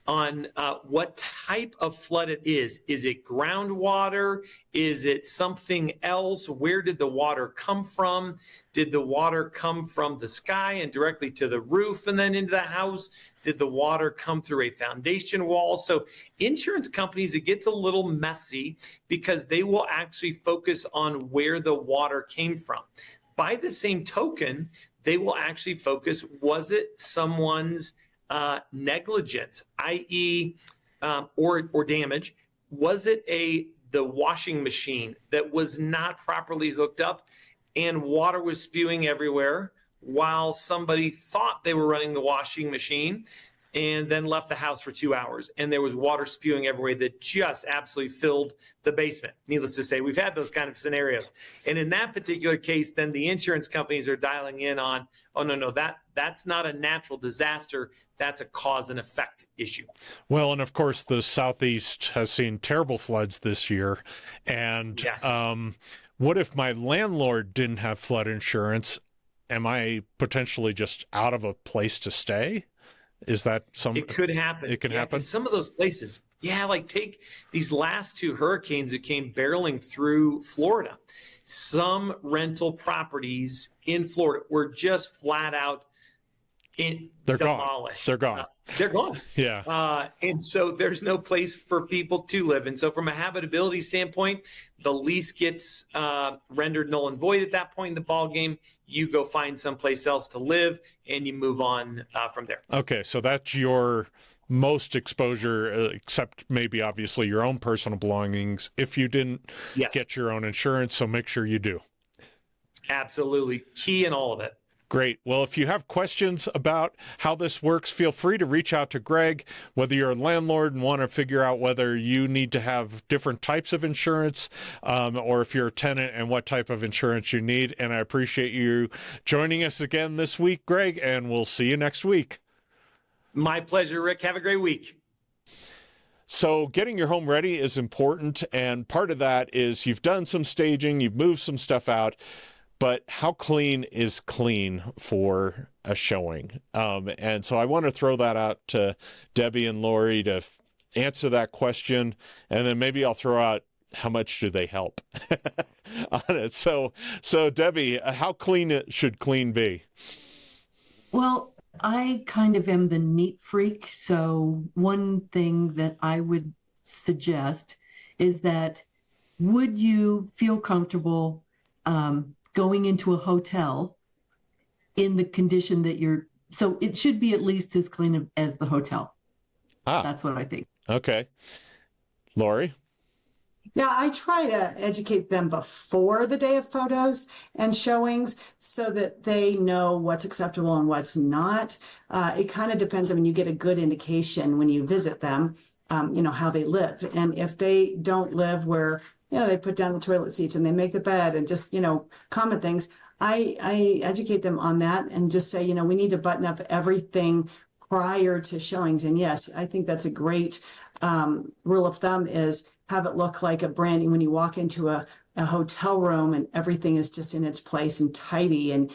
on what type of flood it is. Is it groundwater? Is it something else? Where did the water come from? Did the water come from the sky and directly to the roof and then into the house? Did the water come through a foundation wall? So insurance companies, it gets a little messy because they will actually focus on where the water came from. By the same token, they will actually focus, was it someone's negligence, i.e., or damage? Was it the washing machine that was not properly hooked up and water was spewing everywhere while somebody thought they were running the washing machine and then left the house for 2 hours and there was water spewing everywhere that just absolutely filled the basement? Needless to say, we've had those kind of scenarios. And in that particular case, then the insurance companies are dialing in on, oh, no, that's not a natural disaster. That's a cause and effect issue. Well, and of course, the Southeast has seen terrible floods this year. And Yes. What if my landlord didn't have flood insurance? Am I potentially just out of a place to stay? Is that some? It could happen. It can happen. Some of those places, like take these last two hurricanes that came barreling through Florida. Some rental properties in Florida were just flat out demolished. They're gone. They're gone. Yeah. And so there's no place for people to live. And so from a habitability standpoint, the lease gets rendered null and void at that point in the ball game. You go find someplace else to live and you move on from there. Okay, so that's your most exposure, except maybe obviously your own personal belongings if you didn't get your own insurance. So make sure you do. Absolutely. Key in all of it. Great. Well, if you have questions about how this works, feel free to reach out to Greg, whether you're a landlord and want to figure out whether you need to have different types of insurance, or if you're a tenant and what type of insurance you need. And I appreciate you joining us again this week, Greg, and we'll see you next week. My pleasure, Rick. Have a great week. So getting your home ready is important, and part of that is you've done some staging, you've moved some stuff out, but how clean is clean for a showing? And so I want to throw that out to Debbie and Lorri to answer that question, and then maybe I'll throw out how much do they help on it. So Debbie, how clean should clean be? Well, I kind of am the neat freak. So one thing that I would suggest is that would you feel comfortable going into a hotel in the condition that so it should be at least as clean as the hotel. That's what I think. Okay. Lorri? Yeah, I try to educate them before the day of photos and showings so that they know what's acceptable and what's not. It kind of depends. I mean, you get a good indication when you visit them, how they live. And if they don't live where, they put down the toilet seats and they make the bed and just, common things, I educate them on that and just say, we need to button up everything prior to showings. And yes, I think that's a great rule of thumb is have it look like a branding when you walk into a hotel room and everything is just in its place and tidy. And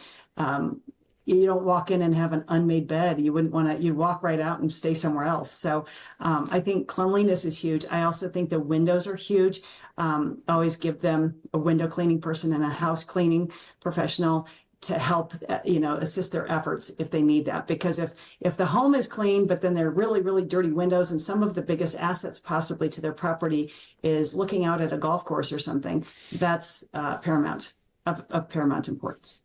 you don't walk in and have an unmade bed. You wouldn't want to, you'd walk right out and stay somewhere else. So I think cleanliness is huge. I also think the windows are huge. Always give them a window cleaning person and a house cleaning professional to help, assist their efforts if they need that. Because if the home is clean, but then they're really, really dirty windows, and some of the biggest assets possibly to their property is looking out at a golf course or something, that's paramount of paramount importance.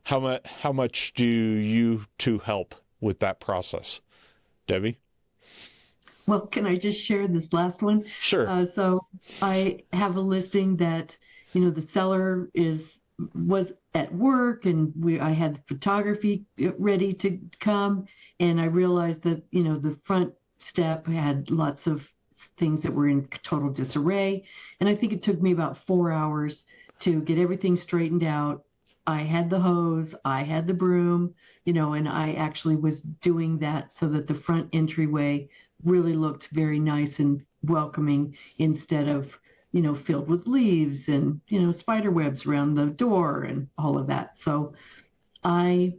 How much do you two help with that process? Debbie? Well, can I just share this last one? Sure. So I have a listing that, the seller was at work, and I had the photography ready to come, and I realized that, the front step had lots of things that were in total disarray. And I think it took me about 4 hours to get everything straightened out. I had the hose, I had the broom, and I actually was doing that so that the front entryway really looked very nice and welcoming, instead of, filled with leaves and, spider webs around the door and all of that. So I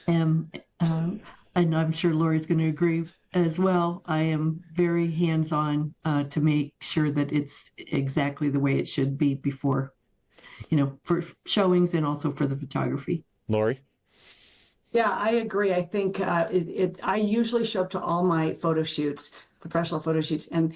am, and I'm sure Lori's going to agree as well, I am very hands-on to make sure that it's exactly the way it should be before, for showings and also for the photography. Lorri? Yeah, I agree. I think I usually show up to all my photo shoots, professional photo shoots, and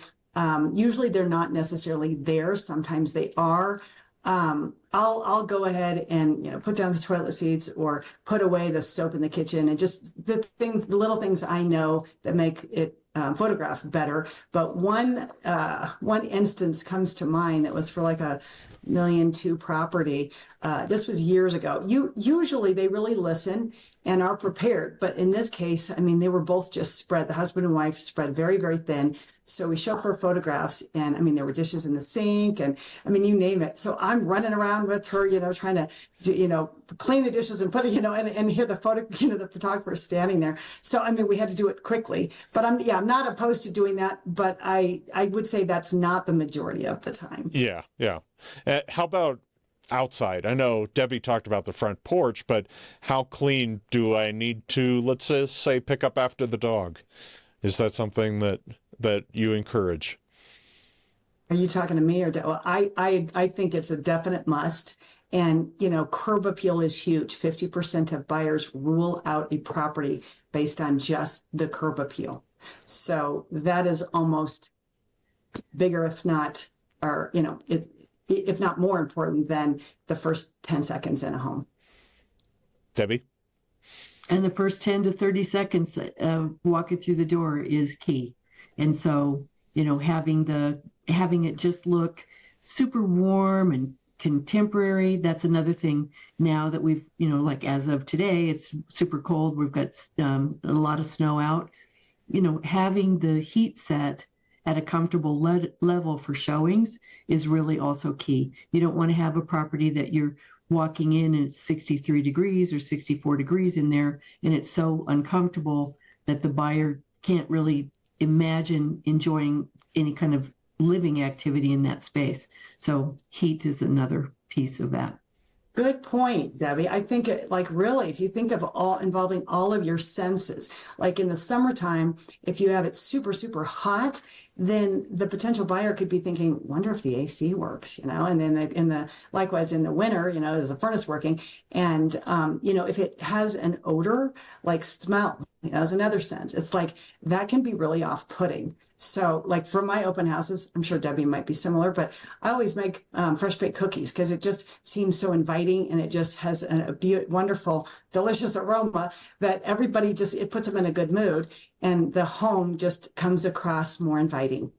usually they're not necessarily there. Sometimes they are. I'll go ahead and put down the toilet seats or put away the soap in the kitchen, and just the little things I know that make it photograph better. But one instance comes to mind that was for like a $1.2 million property. This was years ago. Usually they really listen and are prepared, but in this case, I mean, they were both just spread. The husband and wife spread very, very thin. So we show up for photographs, and I mean, there were dishes in the sink, and I mean, you name it. So I'm running around with her, trying to, clean the dishes and put it, and hear the the photographer standing there. So I mean, we had to do it quickly. But I'm not opposed to doing that. But I would say that's not the majority of the time. Yeah, yeah. How about outside? I know Debbie talked about the front porch, but how clean do I need to, let's say, pick up after the dog? Is that something that you encourage? Are you talking to me or well, I think it's a definite must. And, curb appeal is huge. 50% of buyers rule out a property based on just the curb appeal. So that is almost bigger, if not, or, if not more important than the first 10 seconds in a home. Debbie? And the first 10 to 30 seconds walking through the door is key. And so, having it just look super warm and contemporary, that's another thing now that we've, like as of today, it's super cold. We've got a lot of snow out. Having the heat set at a comfortable level for showings is really also key. You don't want to have a property that you're walking in and it's 63 degrees or 64 degrees in there, and it's so uncomfortable that the buyer can't really imagine enjoying any kind of living activity in that space. So heat is another piece of that. Good point, Debbie. I think really, if you think of involving all of your senses, like in the summertime, if you have it super, super hot, then the potential buyer could be thinking, wonder if the AC works, and then likewise in the winter, is the furnace working? And, if it has an odor, like smell, is another sense. It's like that can be really off-putting. So like for my open houses, I'm sure Debbie might be similar, but I always make fresh baked cookies because it just seems so inviting, and it just has a wonderful, delicious aroma that everybody it puts them in a good mood, and the home just comes across more inviting.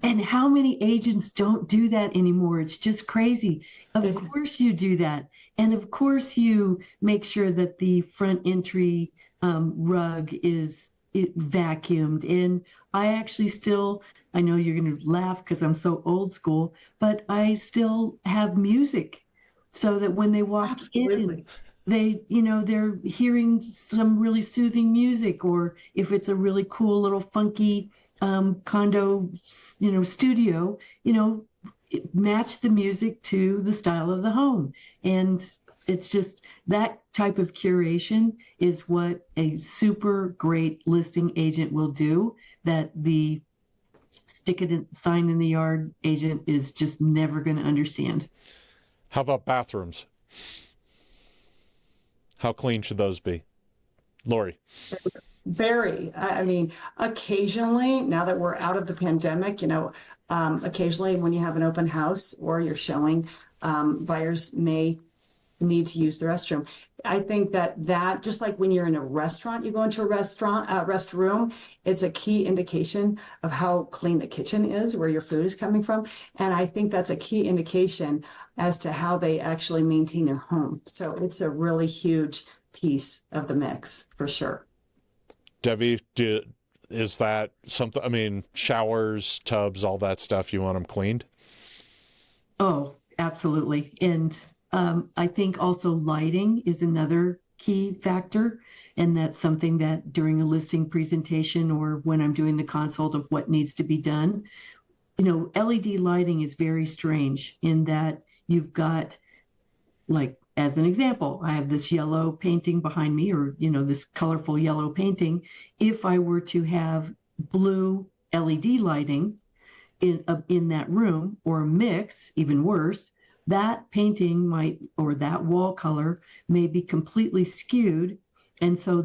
And how many agents don't do that anymore? It's just crazy. Of course you do that. And of course you make sure that the front entry rug is vacuumed. And I actually I know you're going to laugh because I'm so old school, but I still have music so that when they walk in, they're hearing some really soothing music, or if it's a really cool little funky condo, studio, match the music to the style of the home. And it's just that type of curation is what a super great listing agent will do, that the sign in the yard agent is just never going to understand. How about bathrooms? How clean should those be? Lorri? Very. I mean, occasionally, now that we're out of the pandemic, occasionally when you have an open house or you're showing, buyers may need to use the restroom. I think that just like when you're in a restaurant, you go into a restroom, it's a key indication of how clean the kitchen is, where your food is coming from. And I think that's a key indication as to how they actually maintain their home. So it's a really huge piece of the mix for sure. Debbie, is that something, I mean, showers, tubs, all that stuff, you want them cleaned? Oh, absolutely. And I think also lighting is another key factor. And that's something that during a listing presentation or when I'm doing the consult of what needs to be done, LED lighting is very strange in that you've got, like, as an example, I have this yellow painting behind me, or, this colorful yellow painting. If I were to have blue LED lighting in that room, or a mix, even worse, that painting might, or that wall color may be completely skewed. And so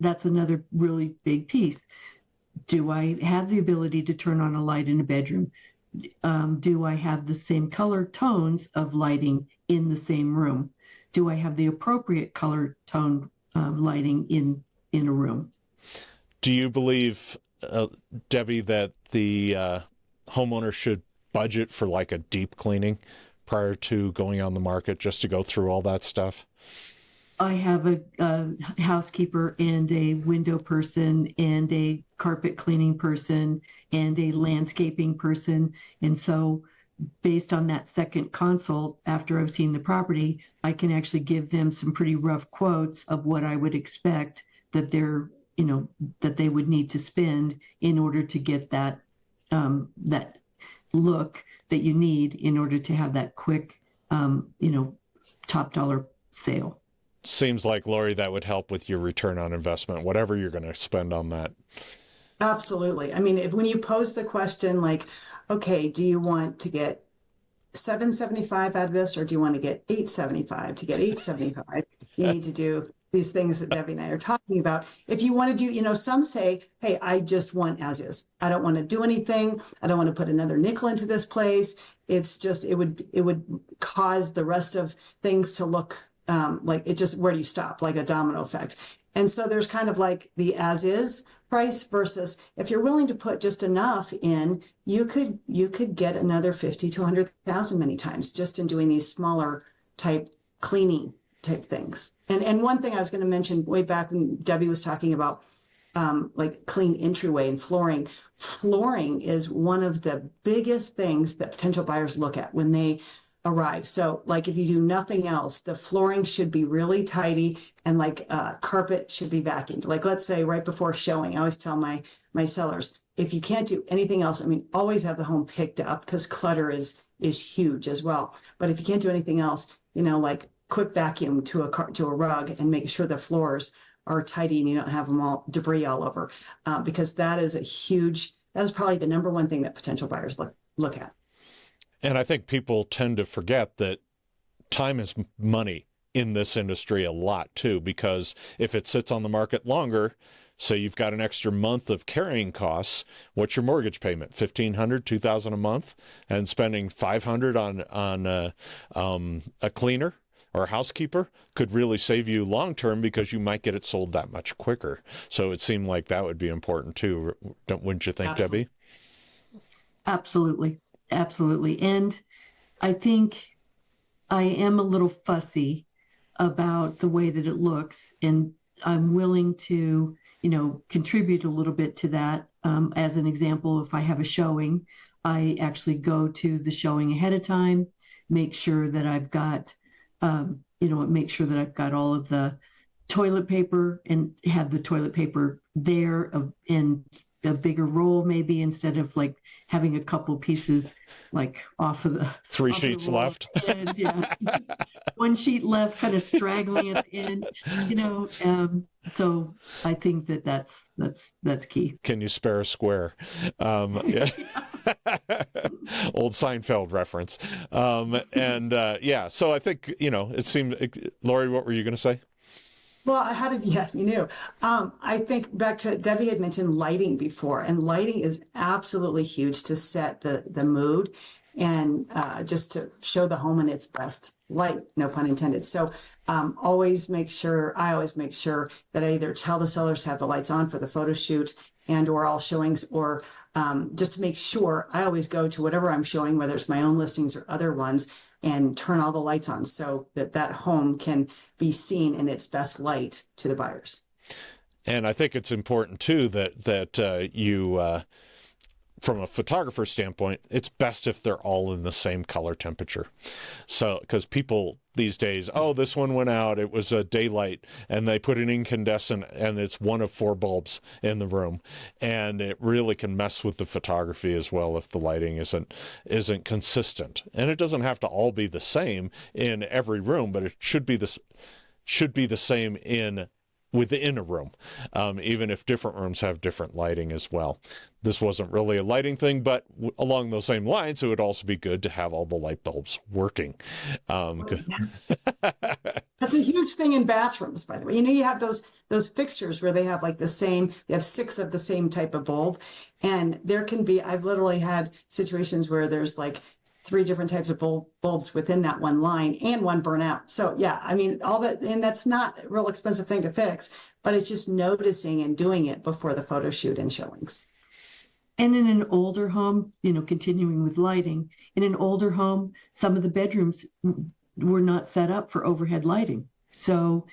that's another really big piece. Do I have the ability to turn on a light in a bedroom? Do I have the same color tones of lighting in the same room? Do I have the appropriate color tone lighting in a room? Do you believe, Debbie, that the homeowner should budget for like a deep cleaning prior to going on the market, just to go through all that stuff? I have a housekeeper and a window person and a carpet cleaning person and a landscaping person. And so based on that second consult, after I've seen the property, I can actually give them some pretty rough quotes of what I would expect that that they would need to spend in order to get that look that you need in order to have that quick, top dollar sale. Seems like, Lorri, that would help with your return on investment, whatever you're going to spend on that. Absolutely. I mean, when you pose the question like, okay, do you want to get $775 out of this, or do you want to get $875? To get $875, you need to do these things that Debbie and I are talking about. If you want to do, some say, hey, I just want as is. I don't want to do anything. I don't want to put another nickel into this place. It's just, it would cause the rest of things to look like it just, where do you stop? Like a domino effect. And so there's kind of like the as is price versus if you're willing to put just enough in, you could get another 50 to 100,000 many times just in doing these smaller type cleaning type things. And one thing I was going to mention way back when Debbie was talking about like clean entryway and flooring. Flooring is one of the biggest things that potential buyers look at when they arrive. So like if you do nothing else, the flooring should be really tidy, and like carpet should be vacuumed. Like let's say right before showing, I always tell my sellers, if you can't do anything else, I mean, always have the home picked up because clutter is huge as well. But if you can't do anything else, like quick vacuum to a rug and make sure the floors are tidy and you don't have them all debris all over, because that is probably the number one thing that potential buyers look at. And I think people tend to forget that time is money in this industry a lot too, because if it sits on the market longer, so you've got an extra month of carrying costs, what's your mortgage payment? $1,500, $2,000 a month, and spending $500 on a cleaner or a housekeeper could really save you long term, because you might get it sold that much quicker. So it seemed like that would be important too, wouldn't you think, Absolutely. Debbie? Absolutely. Absolutely. And I think I am a little fussy about the way that it looks, and I'm willing to, contribute a little bit to that. As an example, if I have a showing, I actually go to the showing ahead of time, make sure that I've got, make sure that I've got all of the toilet paper and have the toilet paper there and a bigger roll maybe, instead of like having a couple pieces like off of the 3 off of the sheets roll. left. And, yeah, one sheet left, kind of straggling at the end, so I think that's key. Can you spare a square? Yeah. Old Seinfeld reference. So I think, it seemed, Lorri, what were you going to say? Well, you knew. I think back to Debbie had mentioned lighting before, and lighting is absolutely huge to set the mood. and just to show the home in its best light, no pun intended. So I always make sure that I either tell the sellers to have the lights on for the photo shoot and or all showings, or just to make sure, I always go to whatever I'm showing, whether it's my own listings or other ones, and turn all the lights on so that that home can be seen in its best light to the buyers. And I think it's important too that you, from a photographer standpoint, it's best if they're all in the same color temperature. So, because people these days, oh, this one went out, it was a daylight, and they put an incandescent, and it's one of 4 bulbs in the room, and it really can mess with the photography as well if the lighting isn't consistent. And it doesn't have to all be the same in every room, but it should be the same within a room, even if different rooms have different lighting as well. This wasn't really a lighting thing, but along those same lines, it would also be good to have all the light bulbs working. That's a huge thing in bathrooms, by the way. You have those fixtures where they have like they have 6 of the same type of bulb. And there can be, I've literally had situations where there's like 3 different types of bulbs within that one line and one burn out. So yeah, I mean, all that, and that's not a real expensive thing to fix, but it's just noticing and doing it before the photo shoot and showings. And in an older home, continuing with lighting, in an older home, some of the bedrooms were not set up for overhead lighting. So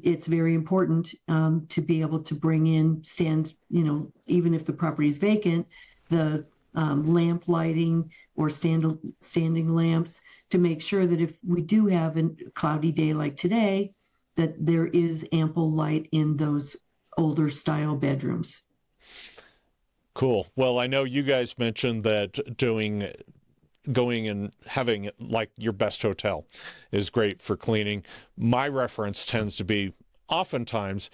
it's very important to be able to bring in stands, even if the property is vacant, the lamp lighting or standing lamps, to make sure that if we do have a cloudy day like today, that there is ample light in those older style bedrooms. Cool. Well, I know you guys mentioned that going and having like your best hotel is great for cleaning. My reference tends to be oftentimes,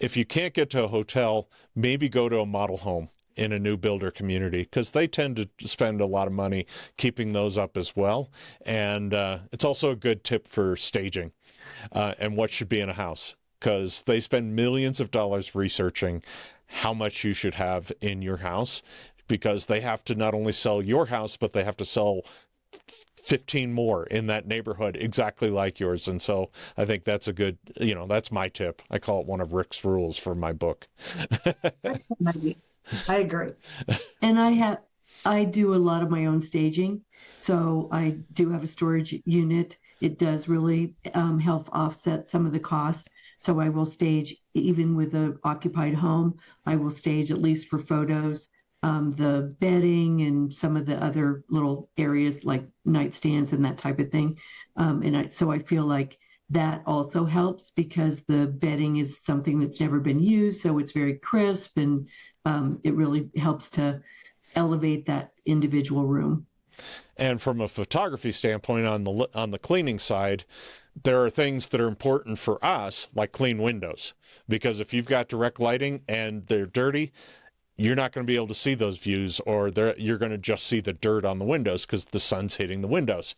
if you can't get to a hotel, maybe go to a model home in a new builder community, because they tend to spend a lot of money keeping those up as well. And it's also a good tip for staging and what should be in a house, because they spend millions of dollars researching how much you should have in your house, because they have to not only sell your house, but they have to sell 15 more in that neighborhood exactly like yours. And so I think that's a good, that's my tip. I call it one of Rick's rules for my book. I agree. And I do a lot of my own staging. So I do have a storage unit. It does really help offset some of the costs. So I will stage, even with an occupied home, I will stage, at least for photos, the bedding and some of the other little areas like nightstands and that type of thing. So I feel like that also helps, because the bedding is something that's never been used. So it's very crisp, and it really helps to elevate that individual room. And from a photography standpoint, on the cleaning side, there are things that are important for us, like clean windows, because if you've got direct lighting and they're dirty, you're not going to be able to see those views, or you're going to just see the dirt on the windows because the sun's hitting the windows.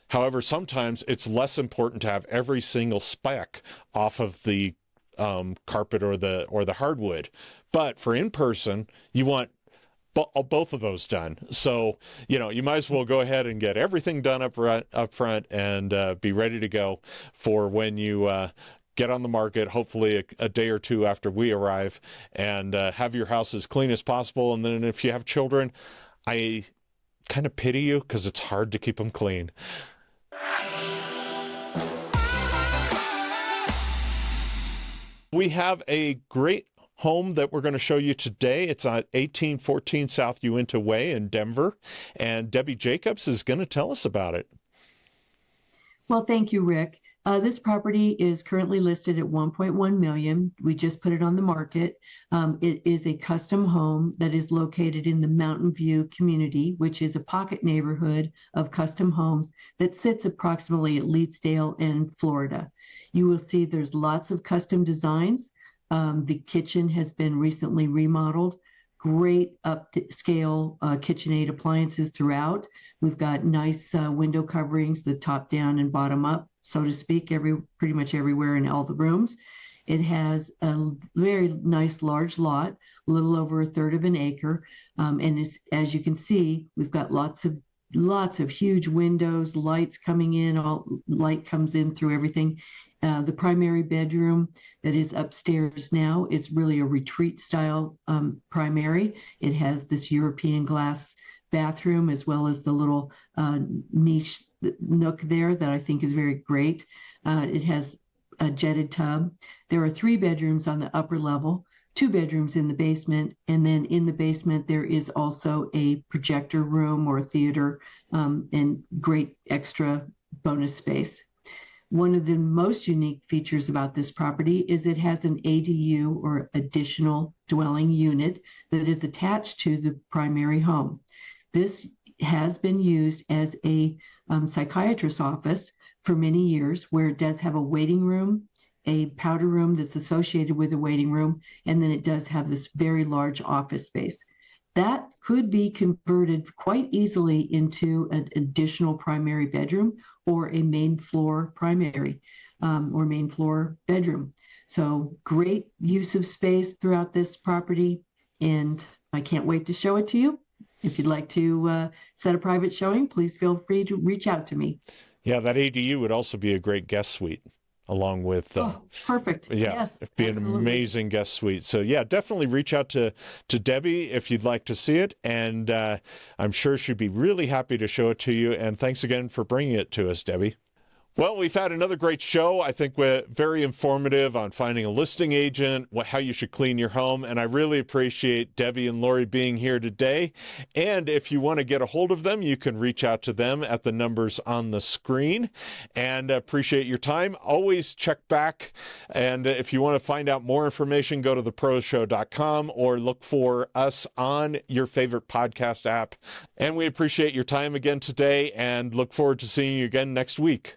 However, sometimes it's less important to have every single speck off of the carpet or the hardwood. But for in-person, you want both of those done. So, you might as well go ahead and get everything done up front and be ready to go for when you get on the market, hopefully a day or two after we arrive, and have your house as clean as possible. And then if you have children, I kind of pity you, because it's hard to keep them clean. We have a great home that we're going to show you today. It's on 1814 South Uinta Way in Denver, and Debbie Jacobs is going to tell us about it. Well, thank you, Rick. This property is currently listed at $1.1 million. We just put it on the market. It is a custom home that is located in the Mountain View community, which is a pocket neighborhood of custom homes that sits approximately at Leetsdale in Florida. You will see there's lots of custom designs. The kitchen has been recently remodeled. Great upscale KitchenAid appliances throughout. We've got nice window coverings, the top down and bottom up, so to speak, pretty much everywhere in all the rooms. It has a very nice large lot, a little over 1/3 of an acre. And as you can see, we've got lots of lots of huge windows, lights coming in, all light comes in through everything. The primary bedroom that is upstairs now is really a retreat style primary. It has this European glass bathroom as well as the little niche nook there that I think is very great. It has a jetted tub. There are 3 bedrooms on the upper level, 2 bedrooms in the basement, and then in the basement there is also a projector room or a theater and great extra bonus space. One of the most unique features about this property is it has an ADU or additional dwelling unit that is attached to the primary home. This has been used as a psychiatrist's office for many years, where it does have a waiting room, a powder room that's associated with a waiting room, and then it does have this very large office space. That could be converted quite easily into an additional primary bedroom or a main floor primary or main floor bedroom. So great use of space throughout this property, and I can't wait to show it to you. If you'd like to set a private showing, please feel free to reach out to me. Yeah, that ADU would also be a great guest suite along with perfect. Yeah, Yes, it'd be absolutely. an amazing guest suite. So yeah, definitely reach out to Debbie if you'd like to see it, and I'm sure she'd be really happy to show it to you. And thanks again for bringing it to us, Debbie. Well, we've had another great show. I think we're very informative on finding a listing agent, how you should clean your home. And I really appreciate Debbie and Lorri being here today. And if you want to get a hold of them, you can reach out to them at the numbers on the screen. And appreciate your time. Always check back. And if you want to find out more information, go to theproshow.com or look for us on your favorite podcast app. And we appreciate your time again today and look forward to seeing you again next week.